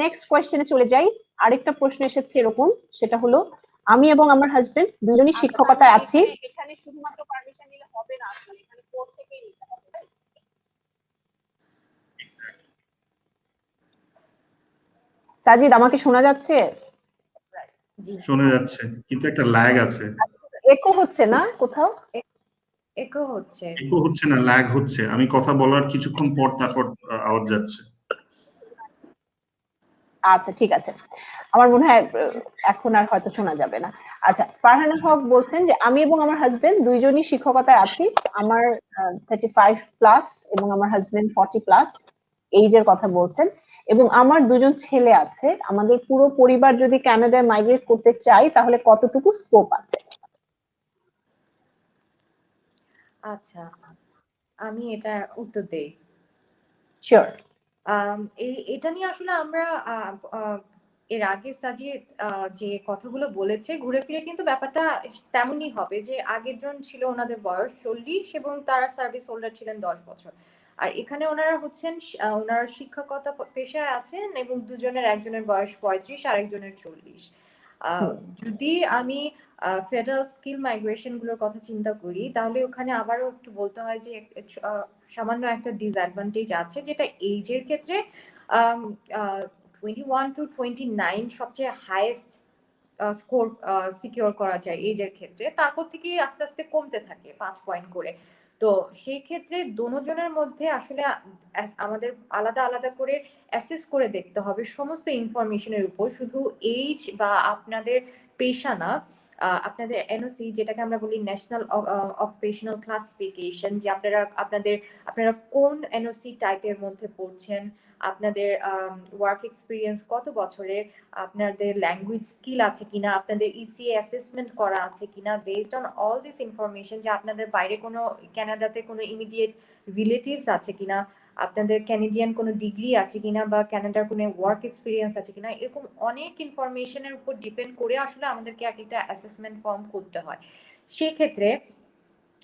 নেক্সট কোয়েশ্চেনে চলে যাই। আরেকটা প্রশ্ন এসেছে এরকম, সেটা হলো আমি এবং আমার হাজবেন্ড দুজনই শিক্ষকতায় আছি। এখানে শুধুমাত্র পারমিশন নিলে হবে না, আসলে এখানে কোর্ট থেকেই নিতে হবে। সাজিদ, আমাকে শোনা যাচ্ছে? শোনা যাচ্ছে, কিন্তু একটা ল্যাগ আছে। একো হচ্ছে না কোথাও? একো হচ্ছে না, ল্যাগ হচ্ছে। আমি কথা বলার কিছুক্ষণ পর তারপর আওয়াজ যাচ্ছে। আচ্ছা, ঠিক আছে, আমার মনে হয় এখন আর হয়তো শোনা যাবে না। আচ্ছা, ফারহানা হক বলছেন যে আমি এবং আমার হাজবেন্ড দুইজনই শিক্ষকতায় আছি। আমার 35 প্লাস এবং আমার হাজবেন্ড 40 প্লাস এইজের কথা বলছেন, এবং আমার দুজন ছেলে আছে। আমাদের পুরো পরিবার যদি কানাডায় মাইগ্রেট করতে চাই তাহলে কতটুকু স্কোপ আছে? আচ্ছা, আমি এটা উত্তর দেই। শিওর। এটা নিয়ে আসলে আমরা এর আগে সাজিদ যে কথাগুলো বলেছে ঘুরে ফিরে কিন্তু ব্যাপারটা তেমনই হবে যে আগের জন ছিল ওনাদের বয়স 40 এবং তারা সার্ভিস হোল্ডার ছিলেন 10 বছর। আর এখানে ওনারা হচ্ছেন ওনারা শিক্ষকতা পেশায় আছেন এবং দুজনের একজনের বয়স 35 আর একজনের 40। যদি আমি ফেডারেল স্কিল মাইগ্রেশন গুলোর কথা চিন্তা করি তাহলে ওখানে আবারও একটু বলতে হয় যে সামান্য একটা ডিসঅ্যাডভান্টেজ আছে, যেটা এইজের ক্ষেত্রে 21 to 29 সবচেয়ে হাইয়েস্ট স্কোর সিকিউর করা যায় এইজের ক্ষেত্রে, তারপর থেকে আস্তে আস্তে কমতে থাকে 5 পয়েন্ট করে। তো সেই ক্ষেত্রে দোনোজনের মধ্যে আসলে আমাদের আলাদা আলাদা করে অ্যাসেস করে দেখতে হবে সমস্ত ইনফরমেশনের উপর, শুধু এইজ বা আপনাদের পেশা না, আপনাদের এনওসি, যেটাকে আমরা বলি ন্যাশনাল অকুপেশনাল ক্লাসিফিকেশন, যে আপনারা কোন এনওসি টাইপের মধ্যে পড়ছেন, আপনাদের ওয়ার্ক এক্সপিরিয়েন্স কত বছরের, আপনাদের ল্যাঙ্গুয়েজ স্কিল আছে কিনা, আপনাদের ইসিএ অ্যাসেসমেন্ট করা আছে কিনা, based on all this information, যে আপনাদের বাইরে কোনো কানাডাতে কোনো ইমিডিয়েট রিলেটিভস আছে কিনা, আপনাদের ক্যানাডিয়ান কোনো ডিগ্রি আছে কিনা, বা কানাডার কোনো ওয়ার্ক এক্সপিরিয়েন্স আছে কিনা, এরকম অনেক ইনফরমেশনের উপর ডিপেন্ড করে আসলে আমাদেরকে একটা অ্যাসেসমেন্ট ফর্ম করতে হয়। সেক্ষেত্রে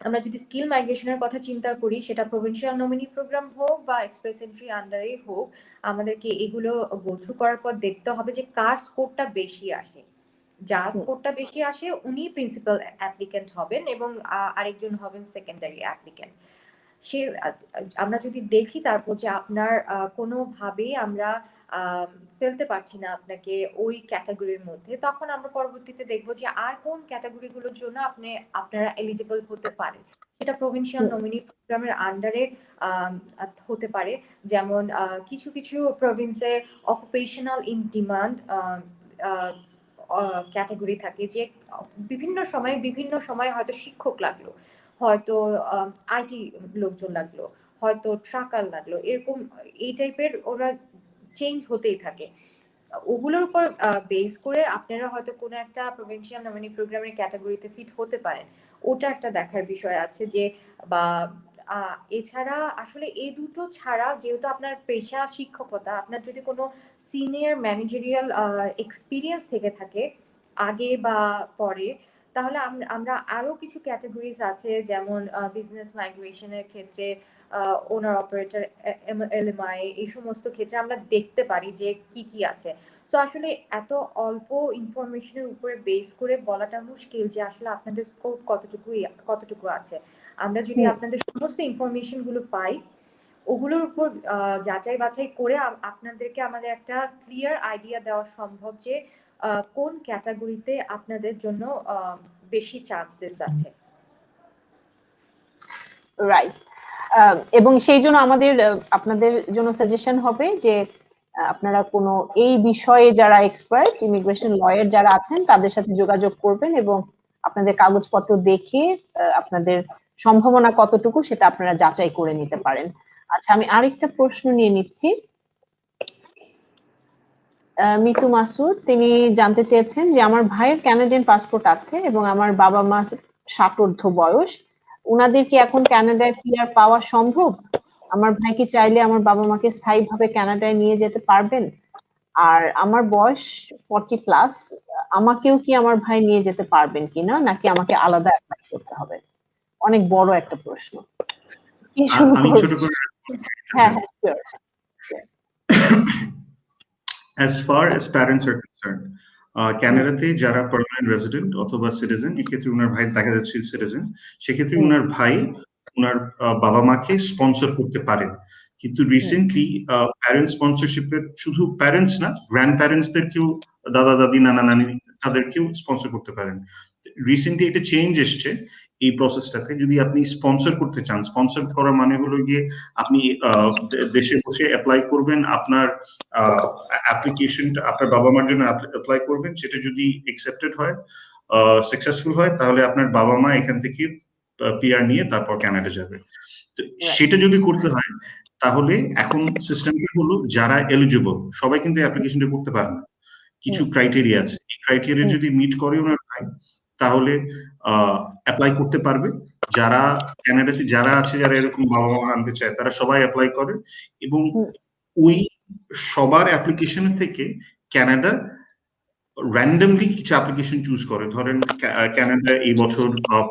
আমরা যদি স্কিল মাইগ্রেশনের কথা চিন্তা করি, সেটা প্রভিন্সিয়াল নমিনি প্রোগ্রাম হোক বা এক্সপ্রেস এন্ট্রি আন্ডারে হোক, আমাদেরকে এগুলো গো থ্রু করার পর দেখতে হবে যে কার স্কোরটা বেশি আসে। যার স্কোরটা বেশি আসে উনি প্রিন্সিপাল অ্যাপ্লিক্যান্ট হবেন এবং আরেকজন হবেন সেকেন্ডারি অ্যাপ্লিক্যান্ট। সে আমরা যদি দেখি তারপর যে আপনার কোনোভাবেই আমরা ফেলতে পারছি না আপনাকে ওই ক্যাটাগরির মধ্যে, তখন আমরা পরবর্তীতে দেখবো যে আর কোন ক্যাটাগরিগুলোর জন্য আপনারা এলিজিবল হতে পারেন। সেটা প্রভিন্সিয়াল নমিনি প্রোগ্রামের আন্ডারে হতে পারে। যেমন কিছু কিছু প্রভিন্সে অকুপেশনাল ইন ডিমান্ড ক্যাটাগরি থাকে, যে বিভিন্ন সময় হয়তো শিক্ষক লাগলো, হয়তো আইটি লোকজন লাগলো, হয়তো ট্রাকার লাগলো, এরকম এই টাইপের ওরা চেঞ্জ হতেই থাকে। ওগুলোর উপর বেস করে আপনারা হয়তো কোনো একটা প্রভিন্সিয়াল নমিনি প্রোগ্রামের ক্যাটাগরিতে ফিট হতে পারেন। ওটা একটা দেখার বিষয় আছে। যে বা এছাড়া আসলে এই দুটো ছাড়া, যেহেতু আপনার পেশা শিক্ষকতা, আপনার যদি কোনো সিনিয়র ম্যানেজারিয়াল এক্সপিরিয়েন্স থেকে থাকে আগে বা পরে, তাহলে আমরা আরো কিছু ক্যাটাগরিজ আছে, যেমন বিজনেস মাইগ্রেশনের ক্ষেত্রে ওনার অপারেটর, এলএমআই, এই সমস্ত ক্ষেত্রে আমরা দেখতে পারি যে কি কি আছে। সো আসলে এত অল্প ইনফরমেশনের উপরে বেস করে বলাটা মুশকিল যে আসলে আপনাদের স্কোপ কতটুকু আছে। আমরা যদি আপনাদের সমস্ত ইনফরমেশন গুলো পাই, ওগুলোর উপর যাচাই বাছাই করে আপনাদেরকে আমাদের একটা ক্লিয়ার আইডিয়া দেওয়া সম্ভব যে কোন ক্যাটাগরিতে আপনাদের জন্য বেশি চান্সেস আছে। রাইট। এবং সেই জন্য আমাদের আপনাদের জন্য সাজেশন হবে যে আপনারা কোনো এই বিষয়ে যারা এক্সপার্ট, ইমিগ্রেশন লয়ার যারা আছেন, তাদের সাথে যোগাযোগ করবেন এবং আপনাদের কাগজপত্র দেখে আপনাদের সম্ভাবনা কতটুকু সেটা আপনারা যাচাই করে নিতে পারেন। আচ্ছা, আমি আরেকটা প্রশ্ন নিয়ে নিচ্ছি। মিতু মাসুদ, তিনি জানতে চেয়েছেন যে আমার ভাইয়ের কানাডিয়ান পাসপোর্ট আছে এবং আমার বাবা মা 60 বয়স, উনাদের কি এখন কানাডায় পিআর পাওয়া সম্ভব? আমার ভাই কি চাইলে আমার বাবা মাকে স্থায়ীভাবে কানাডায় নিয়ে যেতে পারবেন? আর আমার বয়স 40+, আমাকেও কি আমার ভাই নিয়ে যেতে পারবেন কিনা, নাকি আমাকে আলাদা অ্যাপ্লাই করতে হবে? অনেক বড় একটা প্রশ্ন। কি শুরু আমি করব? ছোট করে হ্যাঁ, sure. as far as parents are concerned, ক্যানাডাতে যারা পার্মানেন্ট রেসিডেন্ট অথবা সিটিজেন, এক্ষেত্রে উনার ভাই দেখা যাচ্ছে সিটিজেন, সেক্ষেত্রে উনার ভাই উনার বাবা মাকে স্পন্সর করতে পারেন। কিন্তু রিসেন্টলি প্যারেন্ট স্পন্সরশিপের শুধু প্যারেন্টস না, গ্র্যান্ড প্যারেন্টসদেরকেও, দাদা দাদি নানা নানি তাদেরকেও স্পন্সর করতে পারেন। রিসেন্টলি একটা চেঞ্জ এসছে এই প্রসেসটাতে। যদি আপনি স্পন্সর করতে চান, স্পন্সর করা মানে হলো গিয়ে আপনি দেশে বসে অ্যাপ্লাই করবেন, আপনার অ্যাপ্লিকেশনটা আপনার বাবা মার জন্য অ্যাপ্লাই করবেন, সেটা যদি অ্যাকসেপ্টেড হয়, সাকসেসফুল হয়, তাহলে আপনার বাবা মা এখান থেকে পিআর নিয়ে তারপর কানাডা যাবে। তো সেটা যদি করতে হয়, তাহলে এখন সিস্টেমটা হলো যারা এলিজিবল সবাই কিন্তু অ্যাপ্লিকেশনটা করতে পারে না। কিছু ক্রাইটেরিয়া আছে, এই ক্রাইটেরিয়া যদি মিট করে ওনার ভাই, তাহলে অ্যাপ্লাই করতে পারবে। যারা কানাডাতে যারা আছে, যারা এরকম বাবা মা আনতে চায়, তারা সবাই অ্যাপ্লাই করে এবং ওই সবার অ্যাপ্লিকেশনের থেকে কানাডা র্যান্ডমলি কিছু অ্যাপ্লিকেশন চুজ করে। ধরেন কানাডা এই বছর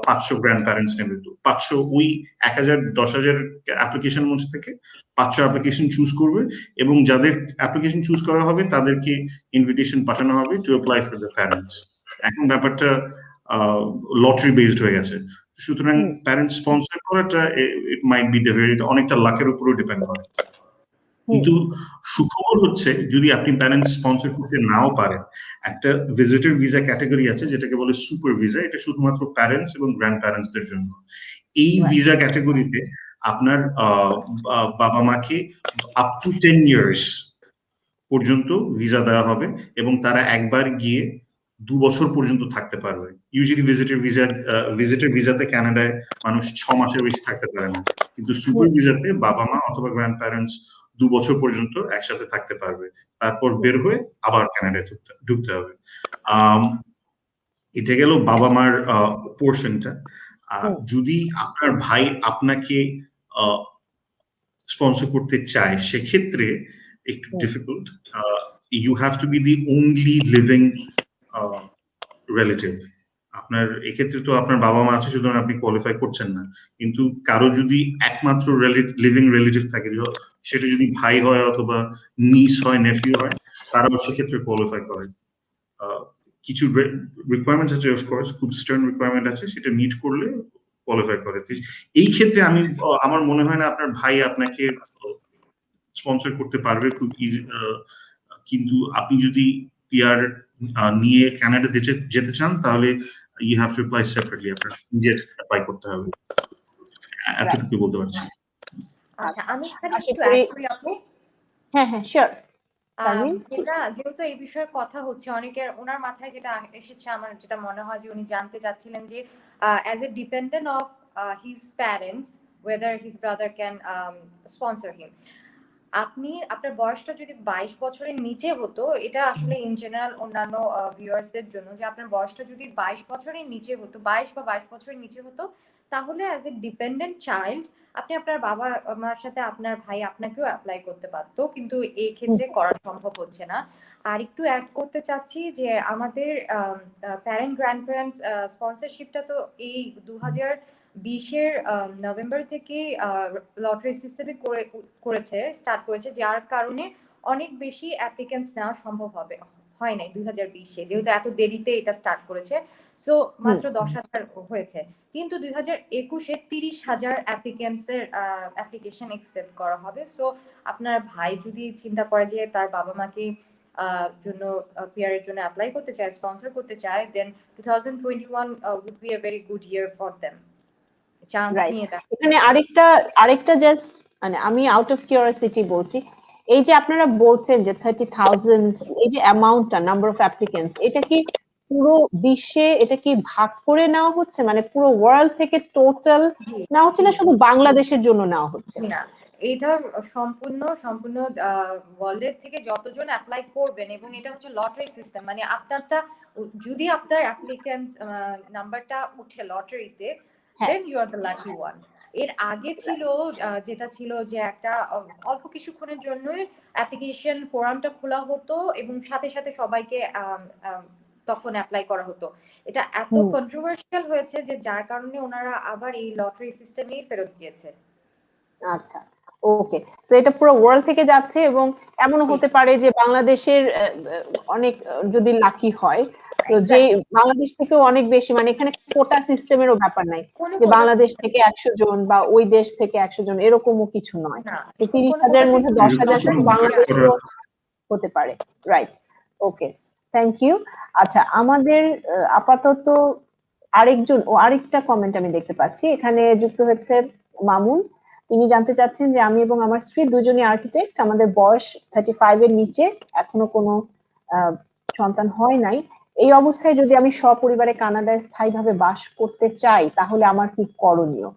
500 গ্র্যান্ড প্যারেন্টস নেবে, তো 500 ওই 1000 10,000 অ্যাপ্লিকেশন মধ্যে থেকে 500 অ্যাপ্লিকেশন চুজ করবে এবং যাদের অ্যাপ্লিকেশন চুজ করা হবে তাদেরকে ইনভিটেশন পাঠানো হবে to apply for the parents. এখন ব্যাপারটা লটারি বেসড হয়ে গেছে, সুতরাং প্যারেন্টস স্পন্সর করাটা ইট মাইট বি অনেকটা লাকের উপরও ডিপেন্ড করে। কিন্তু সুখবর হচ্ছে, যদি আপনি প্যারেন্টস স্পন্সর করতে নাও পারেন, একটা ভিজিটর ভিসা ক্যাটাগরি আছে যেটাকে বলে সুপার ভিসা, এটা শুধুমাত্র প্যারেন্টস এবং গ্র্যান্ড প্যারেন্টসদের জন্য। এই ভিসা ক্যাটাগরিতে আপনার বাবা মাকে আপ টু 10 years পর্যন্ত ভিসা দেওয়া হবে এবং তারা একবার গিয়ে 2 বছর পর্যন্ত থাকতে পারবে। ইউজুয়ালি ভিজিটর ভিসাতে কানাডায় মানুষ 6 মাসের বেশি থাকতে পারে না, কিন্তু সুপার ভিসাতে বাবা মা অথবা গ্র্যান্ড প্যারেন্টস 2 বছর পর্যন্ত একসাথে থাকতে পারবে, তারপর বের হয়ে আবার কানাডায় ঢুকতে হবে। এটা গেল বাবা মার পোর্শনটা। যদি আপনার ভাই আপনাকে স্পন্সর করতে চায় সেক্ষেত্রে একটু difficult. You have to be the only living relative. আপনার এক্ষেত্রে তো আপনার বাবা মা আছে, সুতরাং আপনি কোয়ালিফাই করছেন না, কিন্তু কারো যদি একমাত্র লিভিং রিলেটিভ থাকে, সেটা যদি ভাই হয় অথবা নিস হয়, নেফিউ হয়, তারাও সেক্ষেত্রে কোয়ালিফাই করে। কিছু রিকোয়ারমেন্ট আছে, অফকোর্স খুব স্টার্ন রিকোয়ারমেন্ট আছে, সেটা মিট করলে কোয়ালিফাই করে। এই ক্ষেত্রে আমার মনে হয় না আপনার ভাই আপনাকে স্পন্সর করতে পারবে খুব ইজি, কিন্তু আপনি যদি পিআর নিয়ে কানাডা যেতে চান তাহলে you have to apply separately, আপনার নিজে অ্যাপ্লাই করতে হবে। এতটুকু বলতে পারছি। আচ্ছা, আমি এখানে আশা একটু করি অ্যাড করি আপু। হ্যাঁ শিওর। যেহেতু এই বিষয়ে কথা হচ্ছে, অনেকের ওনার মাথায় যেটা এসেছে, আমার যেটা মনে হয় যে উনি জানতে চাচ্ছিলেন যে as a dependent of his parents whether his brother can sponsor him. আপনার বয়সটা যদি 22 বছরের নিচে হতো, এটা আসলে ইন জেনারেল অন্যান্য ভিউয়ার্সদের জন্য, যে আপনার বয়সটা যদি 22 বছরের নিচে হতো, 22 বা 22 বছরের নিচে হতো, তাহলে অ্যাজ এ ডিপেন্ডেন্ট চাইল্ড আপনি আপনার বাবা মার সাথে আপনার ভাই আপনাকেও অ্যাপ্লাই করতে পারতো, কিন্তু এই ক্ষেত্রে করা সম্ভব হচ্ছে না। আর একটু অ্যাড করতে চাচ্ছি যে আমাদের প্যারেন্ট গ্র্যান্ড প্যারেন্টস স্পন্সরশিপটা তো এই 2020-এর নভেম্বর থেকে লটারি সিস্টেমে স্টার্ট করেছে, যার কারণে অনেক বেশি অ্যাপ্লিকেন্টস নেওয়া সম্ভব হয় নাই 2020-এ, যেহেতু এত দেরিতে এটা স্টার্ট করেছে। সো মাত্র 10,000 হয়েছে, কিন্তু 2021-এ 30,000 অ্যাপ্লিকেন্টসের অ্যাপ্লিকেশন অ্যাকসেপ্ট করা হবে। সো আপনার ভাই যদি চিন্তা করে যে তার বাবা মাকে জন্য পিআর এর জন্য অ্যাপ্লাই করতে চায়, স্পন্সর করতে চায়, দেন 2021 would be a very good year for them. Chance নিয়ে দেখা। এখানে আরেকটা জাস্ট মানে আমি আউট অফ কিউরিওসিটি বলছি, এই যে আপনারা বলছেন যে 30,000 এই যে অ্যামাউন্টটা, নাম্বার অফ অ্যাপ্লিকেন্টস, এটা কি পুরো বিশ্বে এটা কি ভাগ করে নেওয়া হচ্ছে, মানে পুরো ওয়ার্ল্ড থেকে টোটাল নেওয়া হচ্ছে না শুধু বাংলাদেশের জন্য নেওয়া হচ্ছে? না, এটা সম্পূর্ণ ওয়ার্ল্ডের থেকে যতজন অ্যাপ্লাই করবেন, এবং এটা হচ্ছে লটারি সিস্টেম, মানে আপনারটা যদি আপনার অ্যাপ্লিকেন্টস নাম্বারটা উঠে লটারিতে, then you are the lucky one. এর আগে ছিল যেটা ছিল যে একটা অল্প কিছুক্ষণের জন্যই অ্যাপ্লিকেশন ফোরামটা খোলা হতো এবং সাথে সাথে সবাইকে তখন অ্যাপ্লাই করা হতো। এটা এত কন্ট্রোভার্সিয়াল হয়েছে যে যার কারণে ওনারা আবার এই লটারি সিস্টেমেই ফেরত গিয়েছে। আচ্ছা, ওকে। সো এটা পুরো ওয়ার্ল্ড থেকে যাচ্ছে, এবং এমনও হতে পারে যে বাংলাদেশের অনেক যদি লাকি হয়, তো যে বাংলাদেশ থেকেও অনেক বেশি, মানে এখানে কোটা সিস্টেমেরও ব্যাপার নাই যে বাংলাদেশ থেকে 100 জন বা ওই দেশ থেকে 100 জন, এরকমও কিছু নয়। তো 30,000 এর মধ্যে 10,000 শুধু বাংলাদেশেও হতে পারে। Right, okay, thank you. আচ্ছা, আমাদের আপাতত আরেকটা কমেন্ট আমি দেখতে পাচ্ছি, এখানে যুক্ত হচ্ছে মামুন। তিনি জানতে চাচ্ছেন যে আমি এবং আমার স্ত্রী দুজনই আর্কিটেক্ট, আমাদের বয়স 35 এর নিচে, এখনো কোনো সন্তান হয় নাই। এই অবস্থায় যদি আমি সপরিবারে কানাডায় স্থায়ীভাবে বাস করতে চাই, তাহলে আমার কি করণীয়?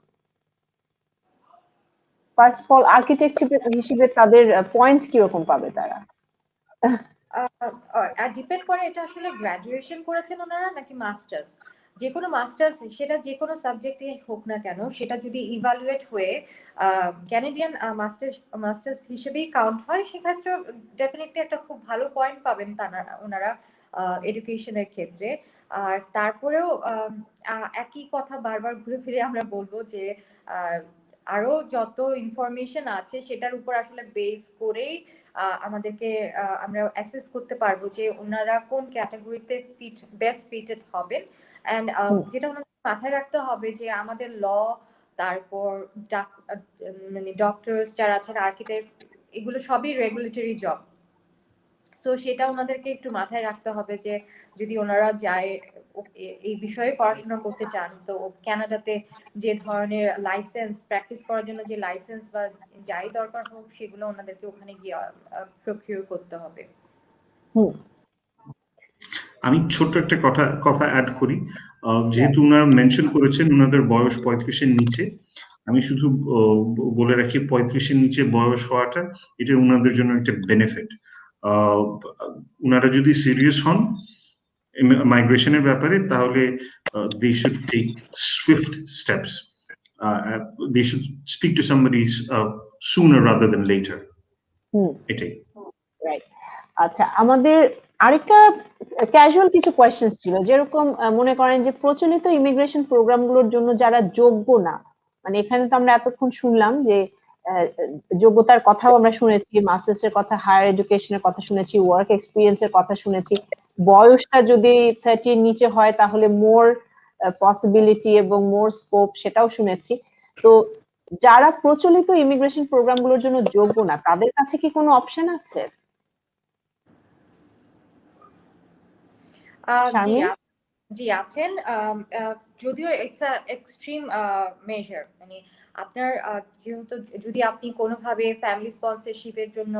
ফার্স্ট অফ অল, আর্কিটেক্ট হিসেবে তাদের পয়েন্ট কিরকম পাবে তারা? ডিপেন্ড করে এটা আসলে গ্রাজুয়েশন করেছেন ওনারা নাকি মাস্টার্স। যে কোনো মাস্টার্স, সেটা যে কোনো সাবজেক্টে হোক না কেন, সেটা যদি ইভালুয়েট হয়ে ক্যানাডিয়ান মাস্টার্স হিসেবেই কাউন্ট হয়, সেক্ষেত্রে ডেফিনেটলি একটা খুব ভালো পয়েন্ট পাবেন ওনারা এডুকেশনের ক্ষেত্রে। আর তারপরেও একই কথা বারবার ঘুরে ফিরে আমরা বলবো যে আরো যত ইনফরমেশন আছে সেটার উপর আসলে বেস করেই আমাদেরকে আমরা অ্যাসেস করতে পারবো যে ওনারা কোন ক্যাটাগরিতে বেস্ট ফিটেড হবেন। এন্ড যেটা ওনাদের মাথায় রাখতে হবে যে আমাদের ল, তারপর মানে ডক্টরস যারা আছেন, আর্কিটেক্ট, এগুলো সবই রেগুলেটরি জব। সো সেটা ওনাদেরকে একটু মাথায় রাখতে হবে যে যদি ওনারা যায় এই বিষয়ে পড়াশোনা করতে চান, তো কানাডাতে যে ধরনের লাইসেন্স প্র্যাকটিস করার জন্য যে লাইসেন্স বা যাই দরকার হোক, সেগুলো ওনাদেরকে ওখানে গিয়ে প্রকিউর করতে হবে। আমি ছোট্ট একটা কথা অ্যাড করি। যেহেতু ওনারা মেনশন করেছেন ওনাদের বয়স 35-এর নিচে, আমি শুধু বলে রাখি 35-এর নিচে বয়স হওয়াটা এটা ওনাদের জন্য একটা বেনিফিট। ওনারা যদি সিরিয়াস হন মাইগ্রেশনের ব্যাপারে তাহলে they should take swift steps. They should speak to somebody sooner rather than later. এটাই। রাইট। আচ্ছা, আমাদের আরেকটা ক্যাজুয়াল কিছু কোয়েশ্চেন্স ছিল, যেরকম মনে করেন যে প্রচলিত ইমিগ্রেশন প্রোগ্রামগুলোর জন্য যারা যোগ্য না, মানে এখানে তো আমরা এতক্ষণ শুনলাম যে যোগ্যতার কথাও আমরা শুনেছি, মাস্টার্স এর কথা, হায়ার এডুকেশনের কথা শুনেছি, ওয়ার্ক এক্সপিরিয়েন্সের কথা শুনেছি, বয়সটা যদি 30 নিচে হয় তাহলে মোর পসিবিলিটি এবং মোর স্কোপ সেটাও শুনেছি। তো যারা প্রচলিত ইমিগ্রেশন প্রোগ্রামগুলোর জন্য যোগ্য না তাদের কাছে কি কোনো অপশন আছে? জি আছেন, যদিও ইটস এক্সট্রিম মেজার, মানে আপনার যেহেতু যদি আপনি কোনোভাবে ফ্যামিলি স্পন্সরশিপের জন্য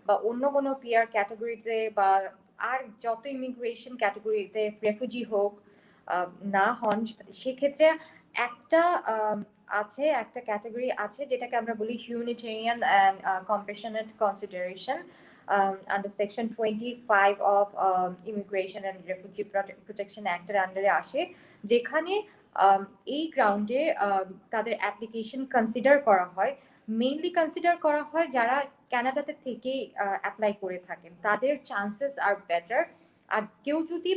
বা অন্য কোনো পিআর ক্যাটাগরিতে বা আর যত ইমিগ্রেশন ক্যাটাগরিতে রেফিউজি হোক না হন, সেক্ষেত্রে একটা একটা ক্যাটাগরি আছে যেটাকে আমরা বলি humanitarian and compassionate consideration under Section 25 of Immigration and Refugee Protection Act এর আন্ডারে আসে, যেখানে এই গ্রাউন্ডে তাদের অ্যাপ্লিকেশন কনসিডার করা হয়, মেইনলি কনসিডার করা হয় যারা কানাডাতে থেকে অ্যাপ্লাই করে থাকেন, তাদের চান্সেস আর বেটার। আর কেউ যদি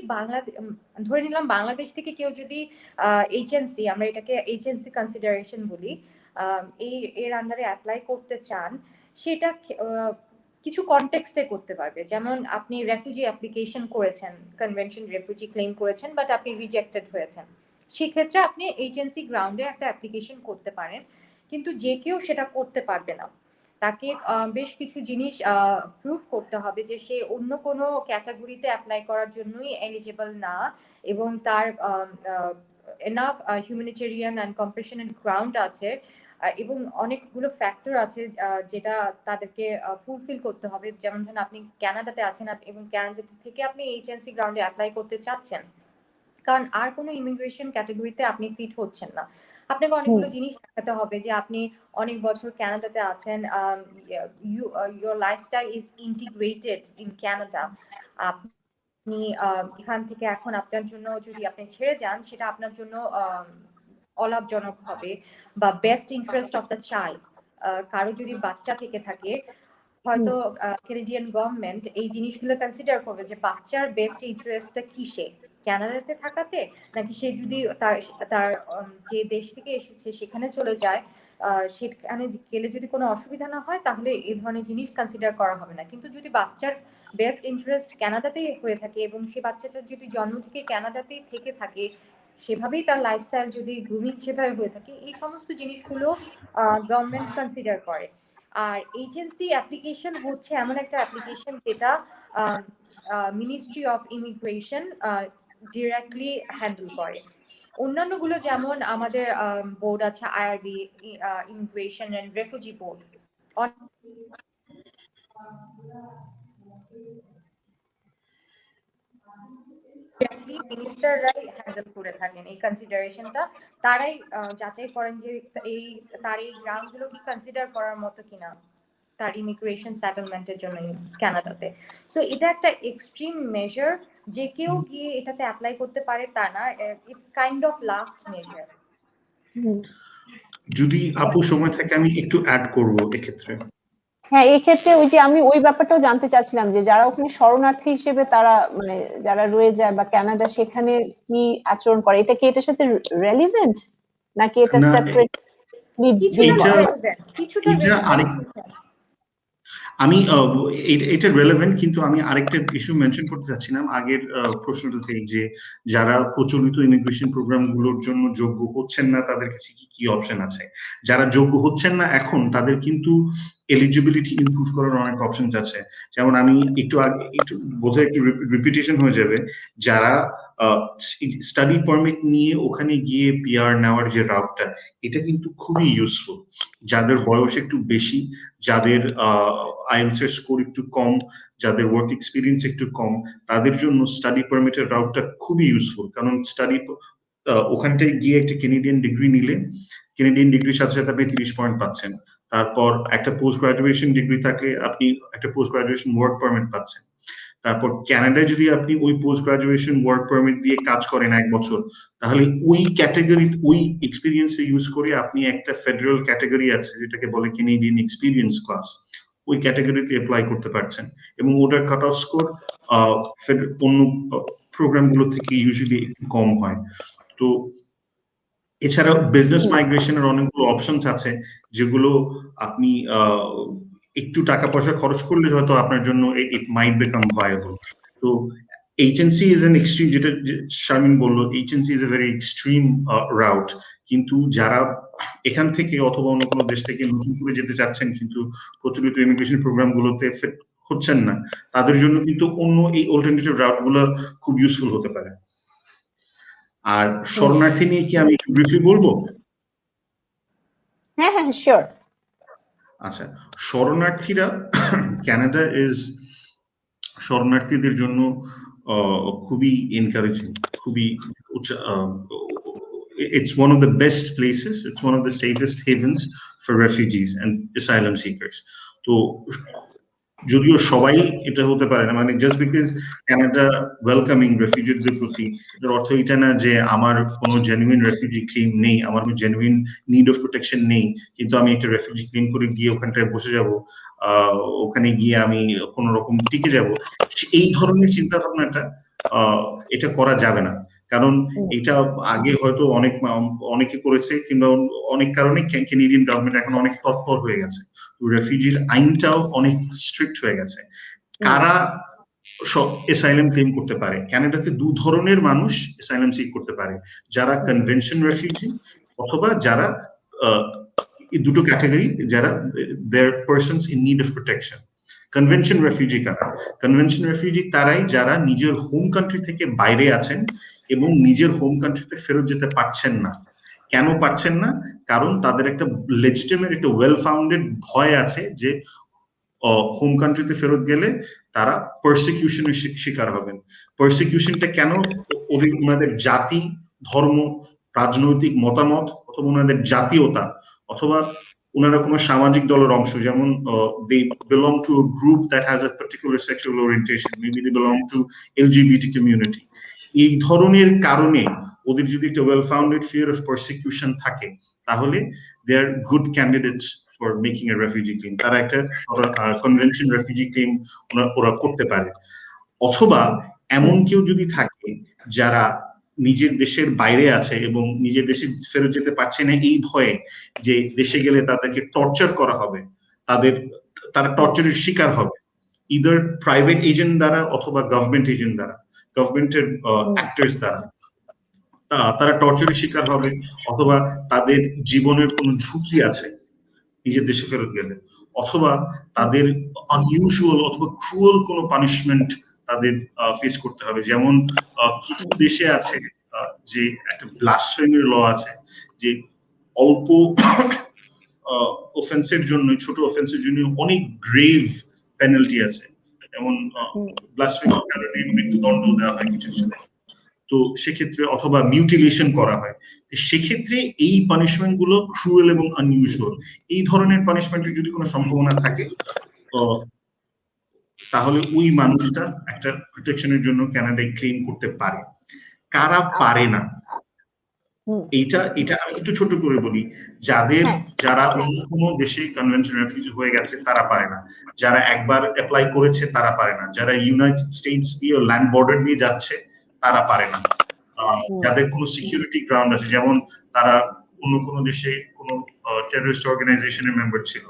ধরে নিলাম বাংলাদেশ থেকে কেউ যদি এইচএনসি, আমরা এটাকে এইচএনসি কনসিডারেশন বলি, এর আন্ডারে অ্যাপ্লাই করতে চান, সেটা কিছু কনটেক্সটে করতে পারবে। যেমন আপনি রেফিউজি অ্যাপ্লিকেশন করেছেন, কনভেনশন রেফিউজি ক্লেম করেছেন, বাট আপনি রিজেক্টেড হয়েছেন, সেক্ষেত্রে আপনি এজেন্সি গ্রাউন্ডে একটা অ্যাপ্লিকেশন করতে পারেন। কিন্তু যে কেউ সেটা করতে পারবে না, তাকে বেশ কিছু জিনিস প্রুভ করতে হবে যে সে অন্য কোনো ক্যাটাগরিতে অ্যাপ্লাই করার জন্যই এলিজিবল না, এবং তার enough humanitarian and compassionate ground আছে, এবং অনেকগুলো ফ্যাক্টর আছে যেটা তাদেরকে ফুলফিল করতে হবে। যেমন ধরুন আপনি কানাডাতে আছেন এবং কানাডা থেকে আপনি এইচএনসি গ্রাউন্ডে অ্যাপ্লাই করতে চাচ্ছেন, কারণ আর কোনো ইমিগ্রেশন ক্যাটাগরিতে আপনি ফিট হচ্ছেন না। আপনাকে অনেকগুলো জিনিস দেখাতে হবে যে আপনি অনেক বছর কানাডাতে আছেন, your lifestyle is integrated in Canada. আপনি এখান থেকে এখন আপনার জন্য যদি আপনি ছেড়ে যান, সেটা আপনার জন্য অলাভজনক হবে, বা best interest of the child, কারো যদি বাচ্চা থেকে থাকে, হয়তো কানাডিয়ান গভর্নমেন্ট এই জিনিসগুলো কনসিডার করবে যে বাচ্চার বেস্ট ইন্টারেস্টটা কিসে, কানাডাতে থাকাতে, নাকি সে যদি তার যে দেশ থেকে এসেছে সেখানে চলে যায়, সেখানে গেলে যদি কোনো অসুবিধা না হয়, তাহলে এই ধরনের জিনিস কনসিডার করা হবে না। কিন্তু যদি বাচ্চার বেস্ট ইন্টারেস্ট কানাডাতেই হয়ে থাকে এবং সে বাচ্চাটা যদি জন্ম থেকে কানাডাতেই থেকে থাকে, সেভাবেই তার লাইফস্টাইল যদি গ্রুমিং সেভাবে হয়ে থাকে, এই সমস্ত জিনিসগুলো গভর্নমেন্ট কনসিডার করে। আর এজেন্সি অ্যাপ্লিকেশন হচ্ছে এমন একটা অ্যাপ্লিকেশন যেটা ministry of immigration directly handle করে। অন্যান্যগুলো যেমন আমাদের বোর্ড আছে, IRB, immigration and refugee board, মিনিস্টাররাই হ্যান্ডেল করে থাকেন এই কনসিডারেশনটা। তারাই যাচাই করেন যে তার এই গ্রাউন্ডগুলো কি কনসিডার করার মতো কিনা তার ইমিগ্রেশন সেটেলমেন্টের জন্য কানাডাতে। সো এটা একটা এক্সট্রিম মেজার, যে কেউ গিয়ে এটাতে অ্যাপ্লাই করতে পারে তা না, it's kind of last measure. যদি আপু সময় থাকে আমি একটু অ্যাড করব এক্ষেত্রে। হ্যাঁ, এই ক্ষেত্রে ওই যে আমি ওই ব্যাপারটাও জানতে চাচ্ছিলাম যে যারা ওখানে শরণার্থী হিসেবে তারা মানে যারা রয়ে যায় বা কানাডা, সেখানে কি আচরণ করে, এটা কি এটার সাথে রেলিভেন্ট নাকি এটা সেপারেট? আমি এটা রেলেভেন্ট, কিন্তু আমি আরেকটা ইস্যু মেনশন করতে চাচ্ছিলাম আগের প্রশ্নটাতে, যে যারা প্রচলিত ইমিগ্রেশন প্রোগ্রাম গুলোর জন্য যোগ্য হচ্ছেন না তাদের কাছে কি অপশন আছে। যারা যোগ্য হচ্ছেন না এখন, তাদের কিন্তু এলিজিবিলিটি ইমপ্রুভ করার অনেক অপশনস আছে। যেমন আমি একটু বোধহয় একটু রিপিটেশন হয়ে যাবে, যারা স্টাডি পারমিট নিয়ে ওখানে গিয়ে পিআর নেওয়ার যে রাউটটা, এটা কিন্তু খুবই ইউজফুল। যাদের বয়স একটু বেশি, যাদের আইএলটিএস এর স্কোর একটু কম, যাদের ওয়ার্ক এক্সপিরিয়েন্স একটু কম, তাদের জন্য স্টাডি পারমিটের রাউটটা খুবই ইউজফুল। কারণ ওখানটায় গিয়ে একটা কেনেডিয়ান ডিগ্রি নিলে, কেনেডিয়ান ডিগ্রির সাথে সাথে আপনি 30 পয়েন্ট পাচ্ছেন। তারপর একটা পোস্ট গ্রাজুয়েশন ডিগ্রি থাকলে আপনি একটা পোস্ট গ্রাজুয়েশন ওয়ার্ক পারমিট পাচ্ছেন। তারপর কানাডায় যদি আপনি ওই পোস্ট গ্রাজুয়েশন ওয়ার্ক পারমিট দিয়ে কাজ করেন 1 বছর, তাহলে ওই ক্যাটাগরি, ওই এক্সপিরিয়েন্স ইউজ করে আপনি একটা ফেডারেল ক্যাটাগরি আছে যেটাকে বলে কেনেডিয়ান এক্সপিরিয়েন্স ক্লাস, ওই ক্যাটাগরিতে অ্যাপ্লাই করতে পারছেন। এবং ওটার কাট অফ স্কোর অন্য প্রোগ্রামগুলো থেকে ইউজুয়ালি একটু কম হয়। তো এছাড়াও বিজনেস মাইগ্রেশনের অনেকগুলো অপশনস আছে, যেগুলো আপনি একটু টাকা পয়সা খরচ করলে হয়তো আপনার জন্য ইট মাইট বিকাম ভায়াবল। তো এইচএনসি ইজ এন এক্সট্রিম, যেটা শারমিন বললো, H and C is a very extreme route. কিন্তু যারা এখান থেকে অথবা অন্য কোনো দেশ থেকে নতুন করে যেতে চাচ্ছেন কিন্তু প্রচলিত ইমিগ্রেশন প্রোগ্রাম গুলোতে ফিট হচ্ছেন না, তাদের জন্য কিন্তু অন্য এই অল্টারনেটিভ রাউট গুলো খুব ইউজফুল হতে পারে। আর শরণার্থী নিয়ে কি আমি একটু ব্রিফলি বলবো? হ্যাঁ হ্যাঁ শিওর। আচ্ছা, শরণার্থীরা কানাডা শরণার্থীদের জন্য খুবই এনকারেজিং, খুবই it's one of the best places, it's one of the safest havens for refugees and asylum seekers. তো যদিও সবাই এটা হতে পারে না, মানে জাস্ট বিকজ কানাডা ওয়েলকামিং রেফিউজিদের প্রতি, এর অর্থ এটা না যে আমার কোনো জেনুইন রেফিউজি ক্লেম নেই, আমার কোনো জেনুইন নিড অফ প্রোটেকশন নেই, কিন্তু আমি একটা রেফিউজি ক্লেম করে গিয়ে ওখানটায় বসে যাব, ওখানে গিয়ে আমি কোন রকম টিকে যাব, এই ধরনের চিন্তা ভাবনাটা এটা করা যাবে না। কারণ এটা আগে হয়তো অনেকে করেছে, কিংবা অনেক কারণে কেনেডিয়ান গভর্নমেন্ট এখন অনেক তৎপর হয়ে গেছে। রেফিউজির আইনটাও অনেক স্ট্রিক্ট হয়ে গেছে। কারা অ্যাসাইলাম ক্লেম করতে পারে? কানাডাতে 2 ধরনের মানুষ অ্যাসাইলাম সিক করতে পারে, যারা কনভেনশন রেফিউজি অথবা যারা এই দুটো ক্যাটাগরি, যারা their persons in need of protection. Convention refugee কারা? কনভেনশন রেফিউজি তারাই যারা নিজের হোম কান্ট্রি থেকে বাইরে আছেন এবং নিজের হোম কান্ট্রিতে ফেরত যেতে পারছেন না। কেন পারছেন না? কারণ তাদের একটা লেজিটিমেট, একটা ওয়েল ফাউন্ডেড ভয় আছে যে হোম কান্ট্রিতে ফেরত গেলে তারা পারসিকিউশনের শিকার হবেন। পারসিকিউশনটা কেন? ওনাদের জাতি, ধর্ম, রাজনৈতিক মতামত, অথবা ওনাদের জাতীয়তা, অথবা ওনারা কোনো সামাজিক দলের অংশ, যেমন they belong to a group that has a particular sexual orientation, maybe they belong to LGBT community। এই ধরনের কারণে ওদের যদি একটা well founded fear of persecution থাকে, তাহলে they are good candidates for making a refugee claim. তারা একটা কনভেনশন রেফিউজি ক্লেম ওরা করতে পারে। অথবা এমন কেউ যদি থাকে যারা নিজের দেশের বাইরে আছে এবং নিজের দেশে ফেরত যেতে পারছে না এই ভয়ে যে দেশে গেলে তাদেরকে টর্চার করা হবে, তারা টর্চারের শিকার হবে, ইদার প্রাইভেট এজেন্ট দ্বারা অথবা গভর্নমেন্ট এজেন্ট দ্বারা, গভর্নমেন্টের অ্যাক্টরস দ্বারা তারা টর্চারের শিকার হবে, অথবা তাদের জীবনের কোনো ঝুঁকি আছে নিজের দেশে ফেরত গেলে, অথবা তাদের আনইউজুয়াল অথবা ক্রুয়েল কোনো পানিশমেন্ট তাদের ফেস করতে হবে। যেমন কিছু দেশে আছে যে একটা ব্লাসফেমির ল আছে, যে অল্প অফেন্সের জন্য, ছোট অফেন্সের জন্য অনেক গ্রেভ পেনাল্টি আছে। যেমন ব্লাসফেমির কারণে মৃত্যুদণ্ড দেওয়া হয় কিছু কিছু। তো সেক্ষেত্রে, অথবা মিউটিলেশন করা হয়, সেক্ষেত্রে এই পানিশমেন্ট গুলো ক্রুয়েল এবং আনইউজুয়াল। এই ধরনের পানিশমেন্টের যদি কোনো সম্ভাবনা থাকে, তাহলে ওই মানুষটা একটা প্রোটেকশনের জন্য কানাডায় ক্লেম করতে পারে। কারা পারে না, এটা আমি একটু ছোট করে বলি। যারা অন্য কোনো দেশে কনভেনশন রেফিউজি হয়ে গেছে তারা পারে না, যারা একবার অ্যাপ্লাই করেছে তারা পারে না, যারা ইউনাইটেড স্টেটস দিয়ে ল্যান্ড বর্ডার দিয়ে যাচ্ছে তারা পারে না, যাদের কোনো সিকিউরিটি গ্রাউন্ড আছে, যেমন তারা অন্য কোনো দেশে কোনো টেররিস্ট অর্গানাইজেশনের মেম্বার ছিল,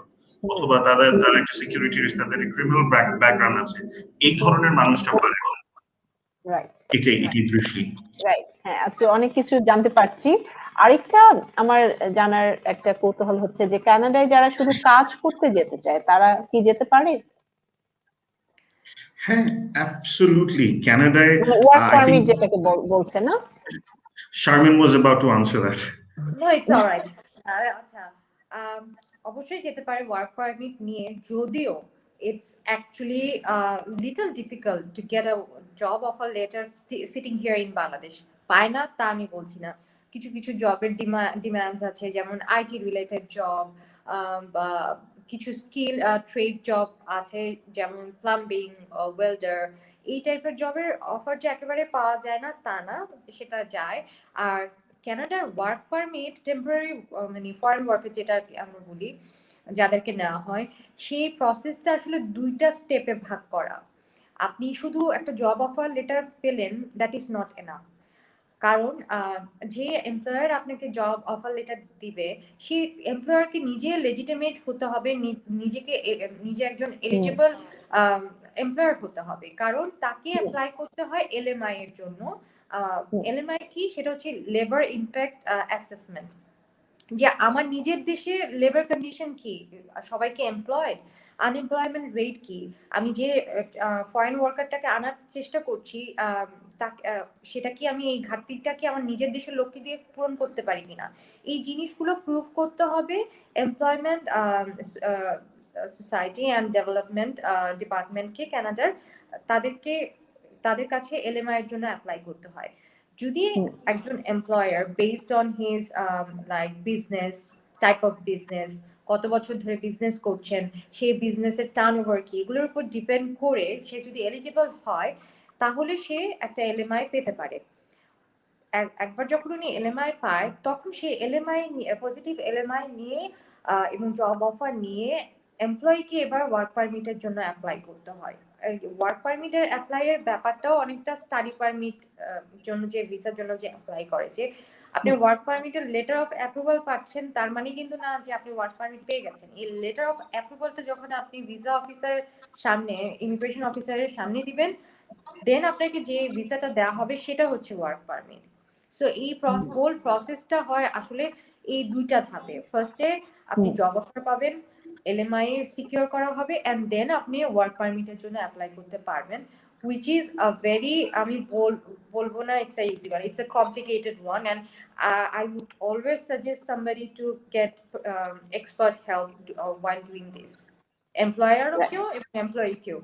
অথবা তাদের একটা সিকিউরিটি রিস্ক, তাদের ক্রিমিনাল ব্যাকগ্রাউন্ড আছে, এই ধরনের মানুষটা পারে না। রাইট, এটাই ব্রিফলি। রাইট, হ্যাঁ, আজকে অনেক কিছু জানতে পারছি। আরেকটা আমার জানার একটা কৌতূহল হচ্ছে যে কানাডায় যারা শুধু কাজ করতে যেতে চায় তারা কি যেতে পারে? হ্যাঁ, অ্যাবসলিউটলি কানাডায় মানে ওয়ার্ক আই থিংক পারমিট যেটাকে বলছে না? Sharmin was about to answer that. No it's alright. আচ্ছা, আম, অবশ্যই যেতে পারে ওয়ার্ক পারমিট নিয়ে, যদিও it's actually little difficult to get a job offer letter sitting here in Bangladesh. পায় না তা আমি বলছি না, কিছু কিছু জবের ডিমান্ডস আছে, যেমন আইটি রিলেটেড জব, বা কিছু স্কিল ট্রেড জব আছে, যেমন প্লাম্বিং, ওয়েল্ডার, এই টাইপের জবের অফার যে একেবারে পাওয়া যায় না তা না, সেটা যায়। আর কানাডার ওয়ার্ক পারমিট টেম্পোরারি, মানে ফরেন ওয়ার্কার যেটা আমরা বলি, যাদেরকে নেওয়া হয়, সেই প্রসেসটা আসলে দুইটা স্টেপে ভাগ করা। আপনি শুধু একটা জব অফার লেটার পেলেন, দ্যাট ইজ নট এনাফ। কারণ যে এমপ্লয়ার আপনাকে জব অফার লেটার দিবে, সেই এমপ্লয়ারকে নিজে লেজিটিমেট হতে হবে, নিজে একজন এলিজিবল এমপ্লয়ার হতে হবে, কারণ তাকে অ্যাপ্লাই করতে হয় এলএমআই এর জন্য। এলএমআই কি, সেটা হচ্ছে লেবার ইমপ্যাক্ট অ্যাসেসমেন্ট, যে আমার নিজের দেশে লেবার কন্ডিশন কি, সবাইকে এমপ্লয়েড, আনএমপ্লয়মেন্ট রেট কি, আমি যে ফরেন ওয়ার্কারটাকে আনার চেষ্টা করছি, সেটা কি, আমি এই ঘাটতিটা কি আমার নিজের দেশের লোককে দিয়ে পূরণ করতে পারি কিনা, এই জিনিসগুলো প্রুভ করতে হবে এমপ্লয়মেন্ট সোসাইটি অ্যান্ড ডেভেলপমেন্ট ডিপার্টমেন্টকে, কানাডার, তাদের কাছে এলএমআই এর জন্য অ্যাপ্লাই করতে হয়। যদি একজন employer based on his like business, type of business, কত বছর ধরে বিজনেস করছেন, সেই বিজনেসের টার্নওভার কি, এগুলোর উপর ডিপেন্ড করে সে যদি এলিজিবল হয়, তাহলে সে একটা এলএমআই পেতে পারে। একবার যখন উনি এলএমআই পায়, তখন সে এলএমআই, পজিটিভ এলএমআই নিয়ে এবং জব অফার নিয়ে এমপ্লয়িকে এবার ওয়ার্ক পারমিটের জন্য অ্যাপ্লাই করতে হয়। ওয়ার্ক পারমিটের অ্যাপ্লাই এর ব্যাপারটাও অনেকটা স্টাডি পারমিট জন্য যে ভিসার জন্য যে অ্যাপ্লাই করে, যে আপনি ওয়ার্ক পারমিটের লেটার অফ অ্যাপ্রুভাল পাচ্ছেন, তার মানে কিন্তু না যে আপনি ওয়ার্ক পারমিট পেয়ে গেছেন। এই লেটার অফ অ্যাপ্রুভালটা যখন আপনি ভিসা অফিসারের সামনে, ইমিগ্রেশন অফিসারের সামনে দিবেন, দেন আপনাকে যে ভিসাটা দেওয়া হবে সেটা হচ্ছে ওয়ার্ক পারমিট। সো এই হোল প্রসেসটা হয় আসলে এই দুইটা ধাপে। ফার্স্টে আপনি জব অফার পাবেন, এলএমআই সিকিউর করা হবে, এন্ড দেন আপনি ওয়ার্ক পারমিটের জন্য অ্যাপ্লাই করতে পারবেন, which is a very, আমি বলবো না it's a easy one, it's a complicated one, and I would always suggest somebody to get expert help while doing this, employer কেউ এবং এমপ্লয়ি কেউ।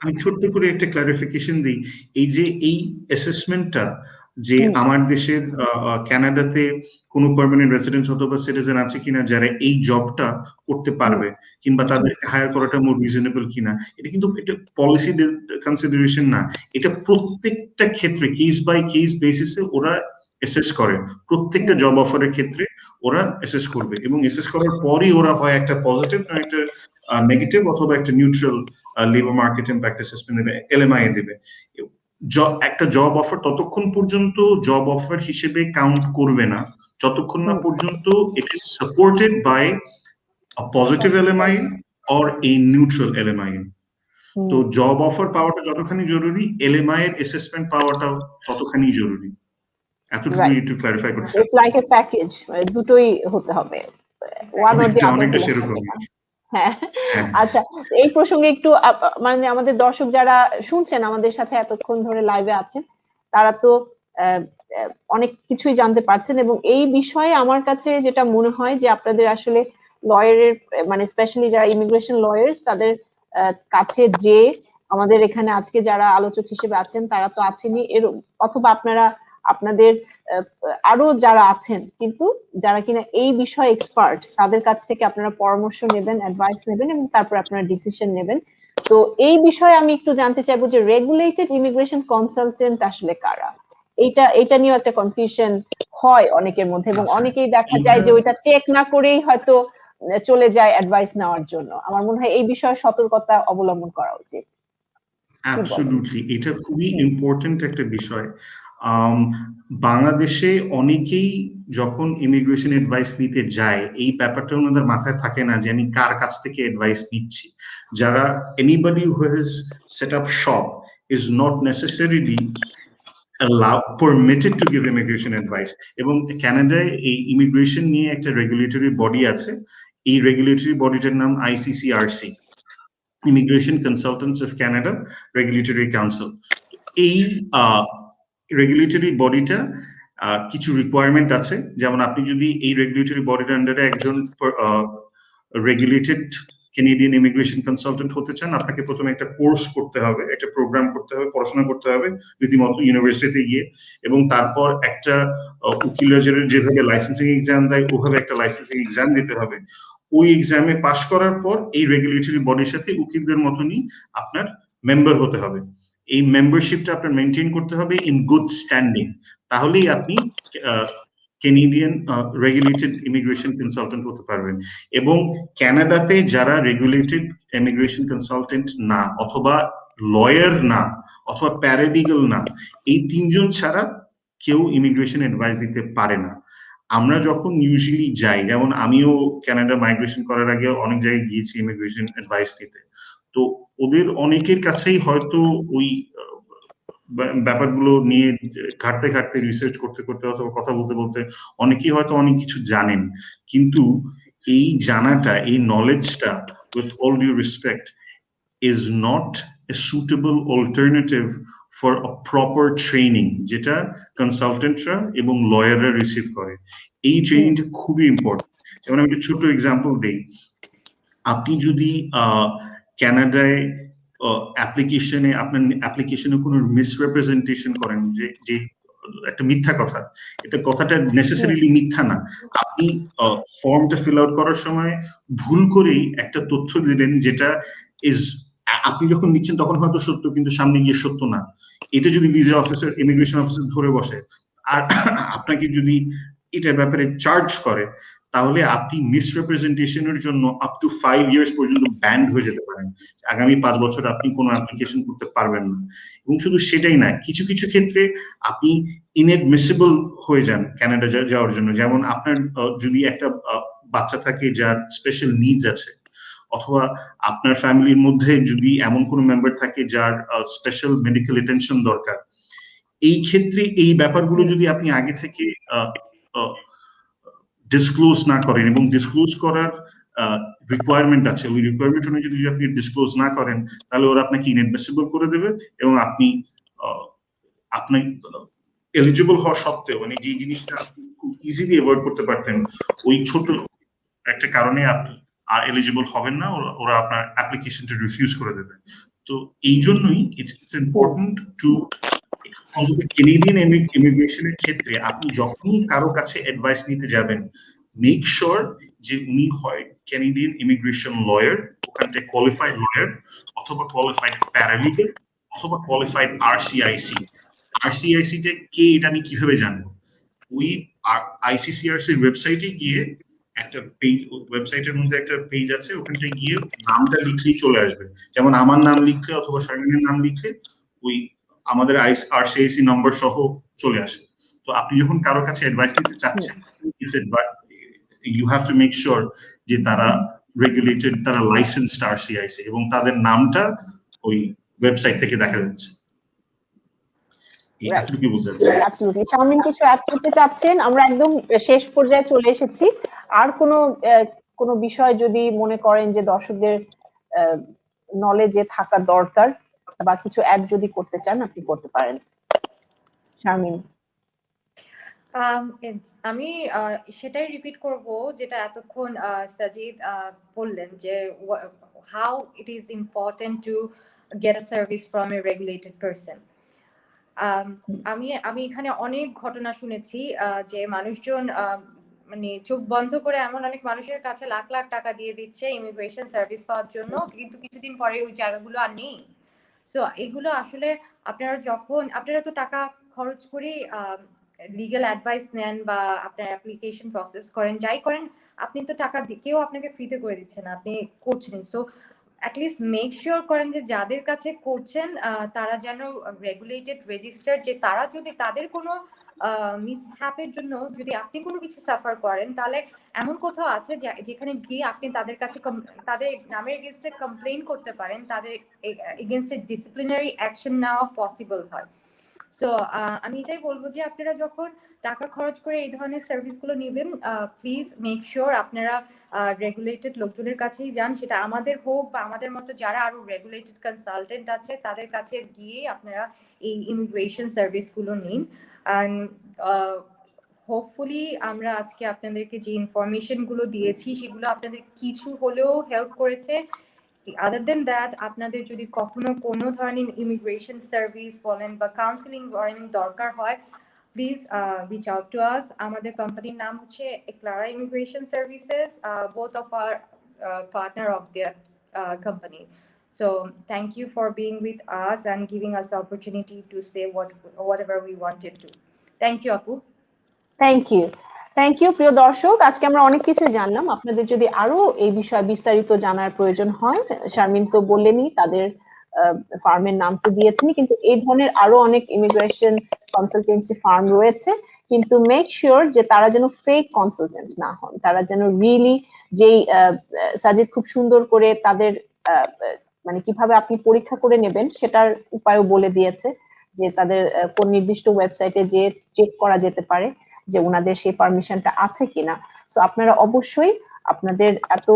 আমি ছোট্ট করে একটা ক্লারিফিকেশন দিই, এই যে এই অ্যাসেসমেন্টটা যে আমার দেশের কানাডাতে কোনো পার্মানেন্ট রেসিডেন্স অথবা সিটিজেন আছে কিনা যারা এই জবটা করতে পারবে, কিংবা তাদেরকে হায়ার করাটা মোর রিজনেবল কিনা, এটা কিন্তু এটা পলিসি কনসিডারেশন না, এটা প্রত্যেকটা ক্ষেত্রে কেস বাই কেস বেসিসে ওরা অ্যাসেস করে, প্রত্যেকটা জব অফারের ক্ষেত্রে ওরা অ্যাসেস করবে, এবং অ্যাসেস করার পরই ওরা হয় একটা পজিটিভ না একটা নেগেটিভ অথবা একটা neutral labour market impact assessment দেবে, এলএমআই দেবে। একটা জব অফার ততক্ষণ পর্যন্ত জব অফার হিসেবে কাউন্ট করবে না যতক্ষণ না পর্যন্ত it is supported by a positive LMI or a neutral LMI. তো জব অফার পাওয়াটা যতখানি জরুরি, এলএমআই এর অ্যাসেসমেন্ট পাওয়াটাও ততখানি জরুরি। এতটুকু একটু ক্লারিফাই করতে চাই। ইটস লাইক এ প্যাকেজ, দুটোই হতে হবে, ওয়ান অর দি আদার। হ্যাঁ, আচ্ছা, এই প্রসঙ্গে একটু মানে আমাদের দর্শক যারা শুনছেন আমাদের সাথে এতক্ষণ ধরে লাইভে আছেন, তারা তো অনেক কিছুই জানতে পারছেন, এবং এই বিষয়ে আমার কাছে যেটা মনে হয় যে আপনাদের আসলে লয়ারের, মানে স্পেশালি যারা ইমিগ্রেশন লয়ার্স, তাদের কাছে যে আমাদের এখানে আজকে যারা আলোচক হিসেবে আছেন তারা তো আছেনই, এর অথবা আপনাদের আরো যারা আছেন কিন্তু যারা কিনা এই বিষয়ে এক্সপার্ট, তাদের কাছ থেকে আপনারা পরামর্শ নেবেন, অ্যাডভাইস নেবেন, এবং তারপর আপনারা ডিসিশন নেবেন। তো এই বিষয়ে আমি একটু জানতে চাইবো যে রেগুলেটেড ইমিগ্রেশন কনসালটেন্ট আসলে কারা? এটা নিয়েও একটা কনফিউশন হয় অনেকের মধ্যে, এবং অনেকেই দেখা যায় যে ওইটা চেক না করেই হয়তো চলে যায় অ্যাডভাইস নেওয়ার জন্য। আমার মনে হয় এই বিষয়ে সতর্কতা অবলম্বন করা উচিত। অ্যাবসলিউটলি, এটা খুবই ইম্পর্টেন্ট একটা বিষয়। বাংলাদেশে অনেকেই যখন ইমিগ্রেশন অ্যাডভাইস নিতে যায়, এই ব্যাপারটা ওনাদের মাথায় থাকে না যে আমি কার কাছ থেকে অ্যাডভাইস নিচ্ছি। যারা anybody who has set up shop is not necessarily permitted to give immigration advice, এবং কানাডায় এই ইমিগ্রেশন নিয়ে একটা রেগুলেটরি বডি আছে, এই রেগুলেটরি বডিটার নাম ICCRC। Immigration Consultants of Canada Regulatory Council. এই রেগুলেটরি বডিটা কিছু রিকোয়ারমেন্ট আছে, যেমন আপনি যদি এই রেগুলেটরি বডির আন্ডারে একজন রেগুলেটেড Canadian ইমিগ্রেশন কনসালটেন্ট হতে চান, আপনাকে প্রথমে একটা কোর্স করতে হবে, একটা প্রোগ্রাম করতে হবে, পড়াশোনা করতে হবে রীতিমতো ইউনিভার্সিটিতে গিয়ে, এবং তারপর একটা উকিলের যেভাবে লাইসেন্সিং এক্সাম দেয় ওভাবে একটা লাইসেন্সিং এক্সাম দিতে হবে। ওই এক্সামে পাশ করার পর এই রেগুলেটরি বডির সাথে উকিলদের মতনই আপনার মেম্বার হতে হবে। এই মেম্বারশিপটা আপনার মেনটেন করতে হবে ইন গুড স্ট্যান্ডিং, তাহলেই আপনি Canadian রেগুলেটেড ইমিগ্রেশন কনসালটেন্ট হতে পারবেন। এবং কানাডাতে যারা রেগুলেটেড ইমিগ্রেশন কনসালটেন্ট না, অথবা লয়ার না, অথবা প্যারালিগাল না, এই তিনজন ছাড়া কেউ ইমিগ্রেশন অ্যাডভাইস দিতে পারে না। আমরা যখন ইউজুয়ালি যাই, যেমন আমিও কানাডা মাইগ্রেশন করার আগে অনেক জায়গায় গিয়েছি ইমিগ্রেশন অ্যাডভাইস দিতে, তো ওদের অনেকের কাছেই হয়তো ওই ব্যাপারগুলো নিয়ে ঘাটতে ঘাটতে রিসার্চ করতে করতে অথবা কথা বলতে বলতে অনেকেই হয়তো অনেক কিছু জানেন, কিন্তু এই জানাটা, এই নলেজটা, with all due respect, is not a suitable alternative for a proper training যেটা কনসালটেন্টরা এবং লয়াররা রিসিভ করে। এই ট্রেনিংটা খুবই ইম্পর্টেন্ট। যেমন আমি একটা ছোট এক্সাম্পল দিই, আপনি যদি কানাডায় অ্যাপ্লিকেশনে আপনার অ্যাপ্লিকেশনে কোনো মিসরিপ্রেজেন্টেশন করেন, যে একটা মিথ্যা কথা, এটা কথাটা নেসেসারিলি মিথ্যা না, আপনি ফর্মটা ফিল আউট করার সময় ভুল করেই একটা তথ্য দিলেন যেটা ইজ, আপনি যখন নিচ্ছেন তখন হয়তো সত্য, কিন্তু সামনে গিয়ে সত্য না। এটা যদি ভিসা অফিসার, ইমিগ্রেশন অফিসার ধরে বসে আর আপনাকে যদি এটার ব্যাপারে চার্জ করে, তাহলে আপনি মিসরিপ্রেজেন্টেশনের জন্য আপ টু 5 ইয়ার্স পর্যন্ত ব্যান্ড হয়ে যেতে পারেন। আগামী 5 বছর আপনি কোনো অ্যাপ্লিকেশন করতে পারবেন না। এবং শুধু সেটাই না, কিছু কিছু ক্ষেত্রে আপনি ইনএডমিসিবল হয়ে যান কানাডা যাওয়ার জন্য। যেমন আপনার যদি একটা বাচ্চা থাকে যার স্পেশাল নিডস আছে, অথবা আপনার ফ্যামিলির মধ্যে যদি এমন কোনো মেম্বার থাকে যার স্পেশাল মেডিকেল অ্যাটেনশন দরকার, এই ক্ষেত্রে এই ব্যাপারগুলো যদি আপনি আগে থেকে ডিসক্লোজ না করেন, এবং ডিসক্লোজ করার রিকোয়ারমেন্ট আছে, ওই রিকোয়ারমেন্ট অনুযায়ী যদি আপনি ডিসক্লোজ না করেন, তাহলে ওরা আপনাকে ইনএডমিসিবল করে দেবে, এবং আপনি আপনি এলিজিবল হওয়া সত্ত্বেও, মানে যে জিনিসটা আপনি খুব ইজিলি অ্যাভয়েড করতে পারতেন, ওই ছোট একটা কারণে আপনি আর এলিজিবল হবেন না, ওরা আপনার অ্যাপ্লিকেশনটা রিফিউজ করে দেবে। তো এই জন্যই ইটস ইম্পর্টেন্ট টু, অন্তত কেনেডিয়ান ইমিগ্রেশনের ক্ষেত্রে আপনি যখনই কারো কাছে অ্যাডভাইস নিতে যাবেন, মেক শিওর যে উনি হয় ক্যানাডিয়ান ইমিগ্রেশন লয়ার, ওখানটায় কোয়ালিফাইড লয়ার, অথবা কোয়ালিফাইড প্যারালিগাল, অথবা কোয়ালিফাইড আরসিআইসি। আরসিআইসি টা কে এটা আমি কিভাবে জানবো? ওই আইসিসিআরসি ওয়েবসাইটে গিয়ে একটা পেজ, ওয়েবসাইটের মধ্যে একটা পেজ আছে, ওখানটায় গিয়ে নামটা লিখলেই চলে আসবে। যেমন আমার নাম লিখলে অথবা শারমিনের নাম লিখলে ওই আমাদের আরসিআইসি নম্বর সহ চলে আসে। তো আপনি যখন কারো কাছে অ্যাডভাইস নিতে চাচ্ছেন, you have to make sure যে তারা রেগুলেটেড, তারা লাইসেন্সড আরসিআইসি, এবং তাদের নামটা ওই ওয়েবসাইট থেকে দেখা যাচ্ছে। এতটুকু বলতে চাচ্ছি। অ্যাবসলিউটলি। শারমিন কিছু অ্যাড করতে চাচ্ছেন? আমরা একদম শেষ পর্যায়ে চলে এসেছি। আর কোনো বিষয় যদি মনে করেন যে দর্শকদের নলেজে থাকা দরকার, বা কিছু অ্যাড যদি করতে চান, আপনি করতে পারেন। শারমিন। আমি সেটাই রিপিট করব যেটা এতক্ষণ সাজিদ বললেন, যে how it is important to get a service from a regulated person. আমি এখানে অনেক ঘটনা শুনেছি যে মানুষজন মানে চোখ বন্ধ করে এমন অনেক মানুষের কাছে লাখ লাখ টাকা দিয়ে দিচ্ছে ইমিগ্রেশন সার্ভিস পাওয়ার জন্য, কিন্তু কিছুদিন পরে ওই জায়গাগুলো আর নেই। সো এগুলো আসলে আপনারা তো টাকা খরচ করে লিগ্যাল অ্যাডভাইস নেন বা আপনার অ্যাপ্লিকেশন প্রসেস করেন, যাই করেন, আপনি তো টাকা কেউ আপনাকে ফ্রিতে করে দিচ্ছে না, আপনি করছেন। সো অ্যাটলিস্ট মেক শিওর করেন যে যাদের কাছে করছেন তারা যেন রেগুলেটেড, রেজিস্টার্ড, যে তারা যদি তাদের কোনো মিসহ্যাপের জন্য যদি আপনি কোনো কিছু সাফার করেন, তাহলে এমন কোথাও আছে যেখানে গিয়ে আপনি তাদের কাছে তাদের নামের এগেনস্টে কমপ্লেইন করতে পারেন, তাদের এগেনস্টে ডিসিপ্লিনারি অ্যাকশন নেওয়া পসিবল হয়। সো আমি এটাই বলবো যে আপনারা যখন টাকা খরচ করে এই ধরনের সার্ভিসগুলো নেবেন, প্লিজ মেক শিওর আপনারা রেগুলেটেড লোকজনের কাছেই যান, সেটা আমাদের হোক বা আমাদের মতো যারা আরো রেগুলেটেড কনসালটেন্ট আছে তাদের কাছে গিয়ে আপনারা এই ইমিগ্রেশন সার্ভিসগুলো নিন। অ্যান্ড হোপফুলি আমরা আজকে আপনাদেরকে যে ইনফরমেশনগুলো দিয়েছি সেগুলো আপনাদের কিছু হলেও হেল্প করেছে। আদার দেন দ্যাট, আপনাদের যদি কখনো কোনো ধরনের ইমিগ্রেশন সার্ভিস বলেন বা কাউন্সিলিং দরকার হয়, please reach out to us. আমাদের কোম্পানির নাম হচ্ছে Eklara immigration services, both of our partner of the company. So thank you for being with us and giving us the opportunity to say whatever we wanted to. Thank you, Apu. Thank you প্রিয় দর্শক, আজকে আমরা অনেক কিছু জানলাম। আপনাদের যদি আরো এই বিষয়ে বিস্তারিত জানার প্রয়োজন হয়, শারমিন তো বললেনই তাদের ফার্মের নাম তো দিয়েছেন, কিন্তু এই ধরনের আরো অনেক ইমিগ্রেশন কনসালটেন্সি ফার্ম রয়েছে, কিন্তু মেক শিওর যে তারা যেন ফেক কনসালটেন্ট না হন, তারা যেন রিয়েলি যেই সাজিদ খুব সুন্দর করে তাদের মানে কিভাবে আপনি পরীক্ষা করে নেবেন সেটার উপায়ও বলে দিয়েছে, যে তাদের কোন নির্দিষ্ট ওয়েবসাইটে যে চেক করা যেতে পারে যে ওনাদের সেই পারমিশনটা আছে কিনা। সো আপনারা অবশ্যই আপনাদের এত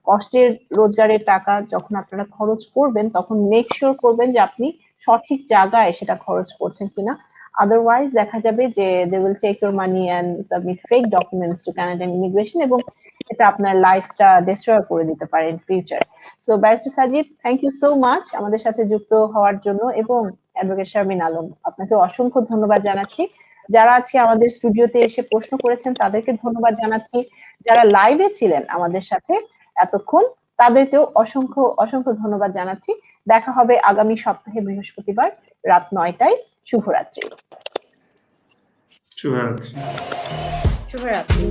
কষ্টের রোজগারের টাকা যখন আপনারা খরচ করবেন তখন মেক শিওর করবেন যে আপনি সঠিক জায়গায় সেটা খরচ করছেন কিনা। আদারওয়াইজ দেখা যাবে যে they will take your money and submit fake documents to Canadian immigration, এবং এটা আপনার লাইফটা ডিস্ট্রয় করে দিতে পারে in future. So barrister Sajid, thank you so much আমাদের সাথে যুক্ত হওয়ার জন্য, এবং অ্যাডভোকেট শারমিন আলম আপনাকে অসংখ্য ধন্যবাদ জানাচ্ছি। যারা আজকে আমাদের স্টুডিওতে এসে প্রশ্ন করেছেন তাদেরকে ধন্যবাদ জানাচ্ছি, যারা লাইভে ছিলেন আমাদের সাথে এতক্ষণ তাদেরকেও অসংখ্য অসংখ্য ধন্যবাদ জানাচ্ছি। দেখা হবে আগামী সপ্তাহে বৃহস্পতিবার রাত 9টায়। শুভরাত্রি। শুভরাত্রি। শুভরাত্রি।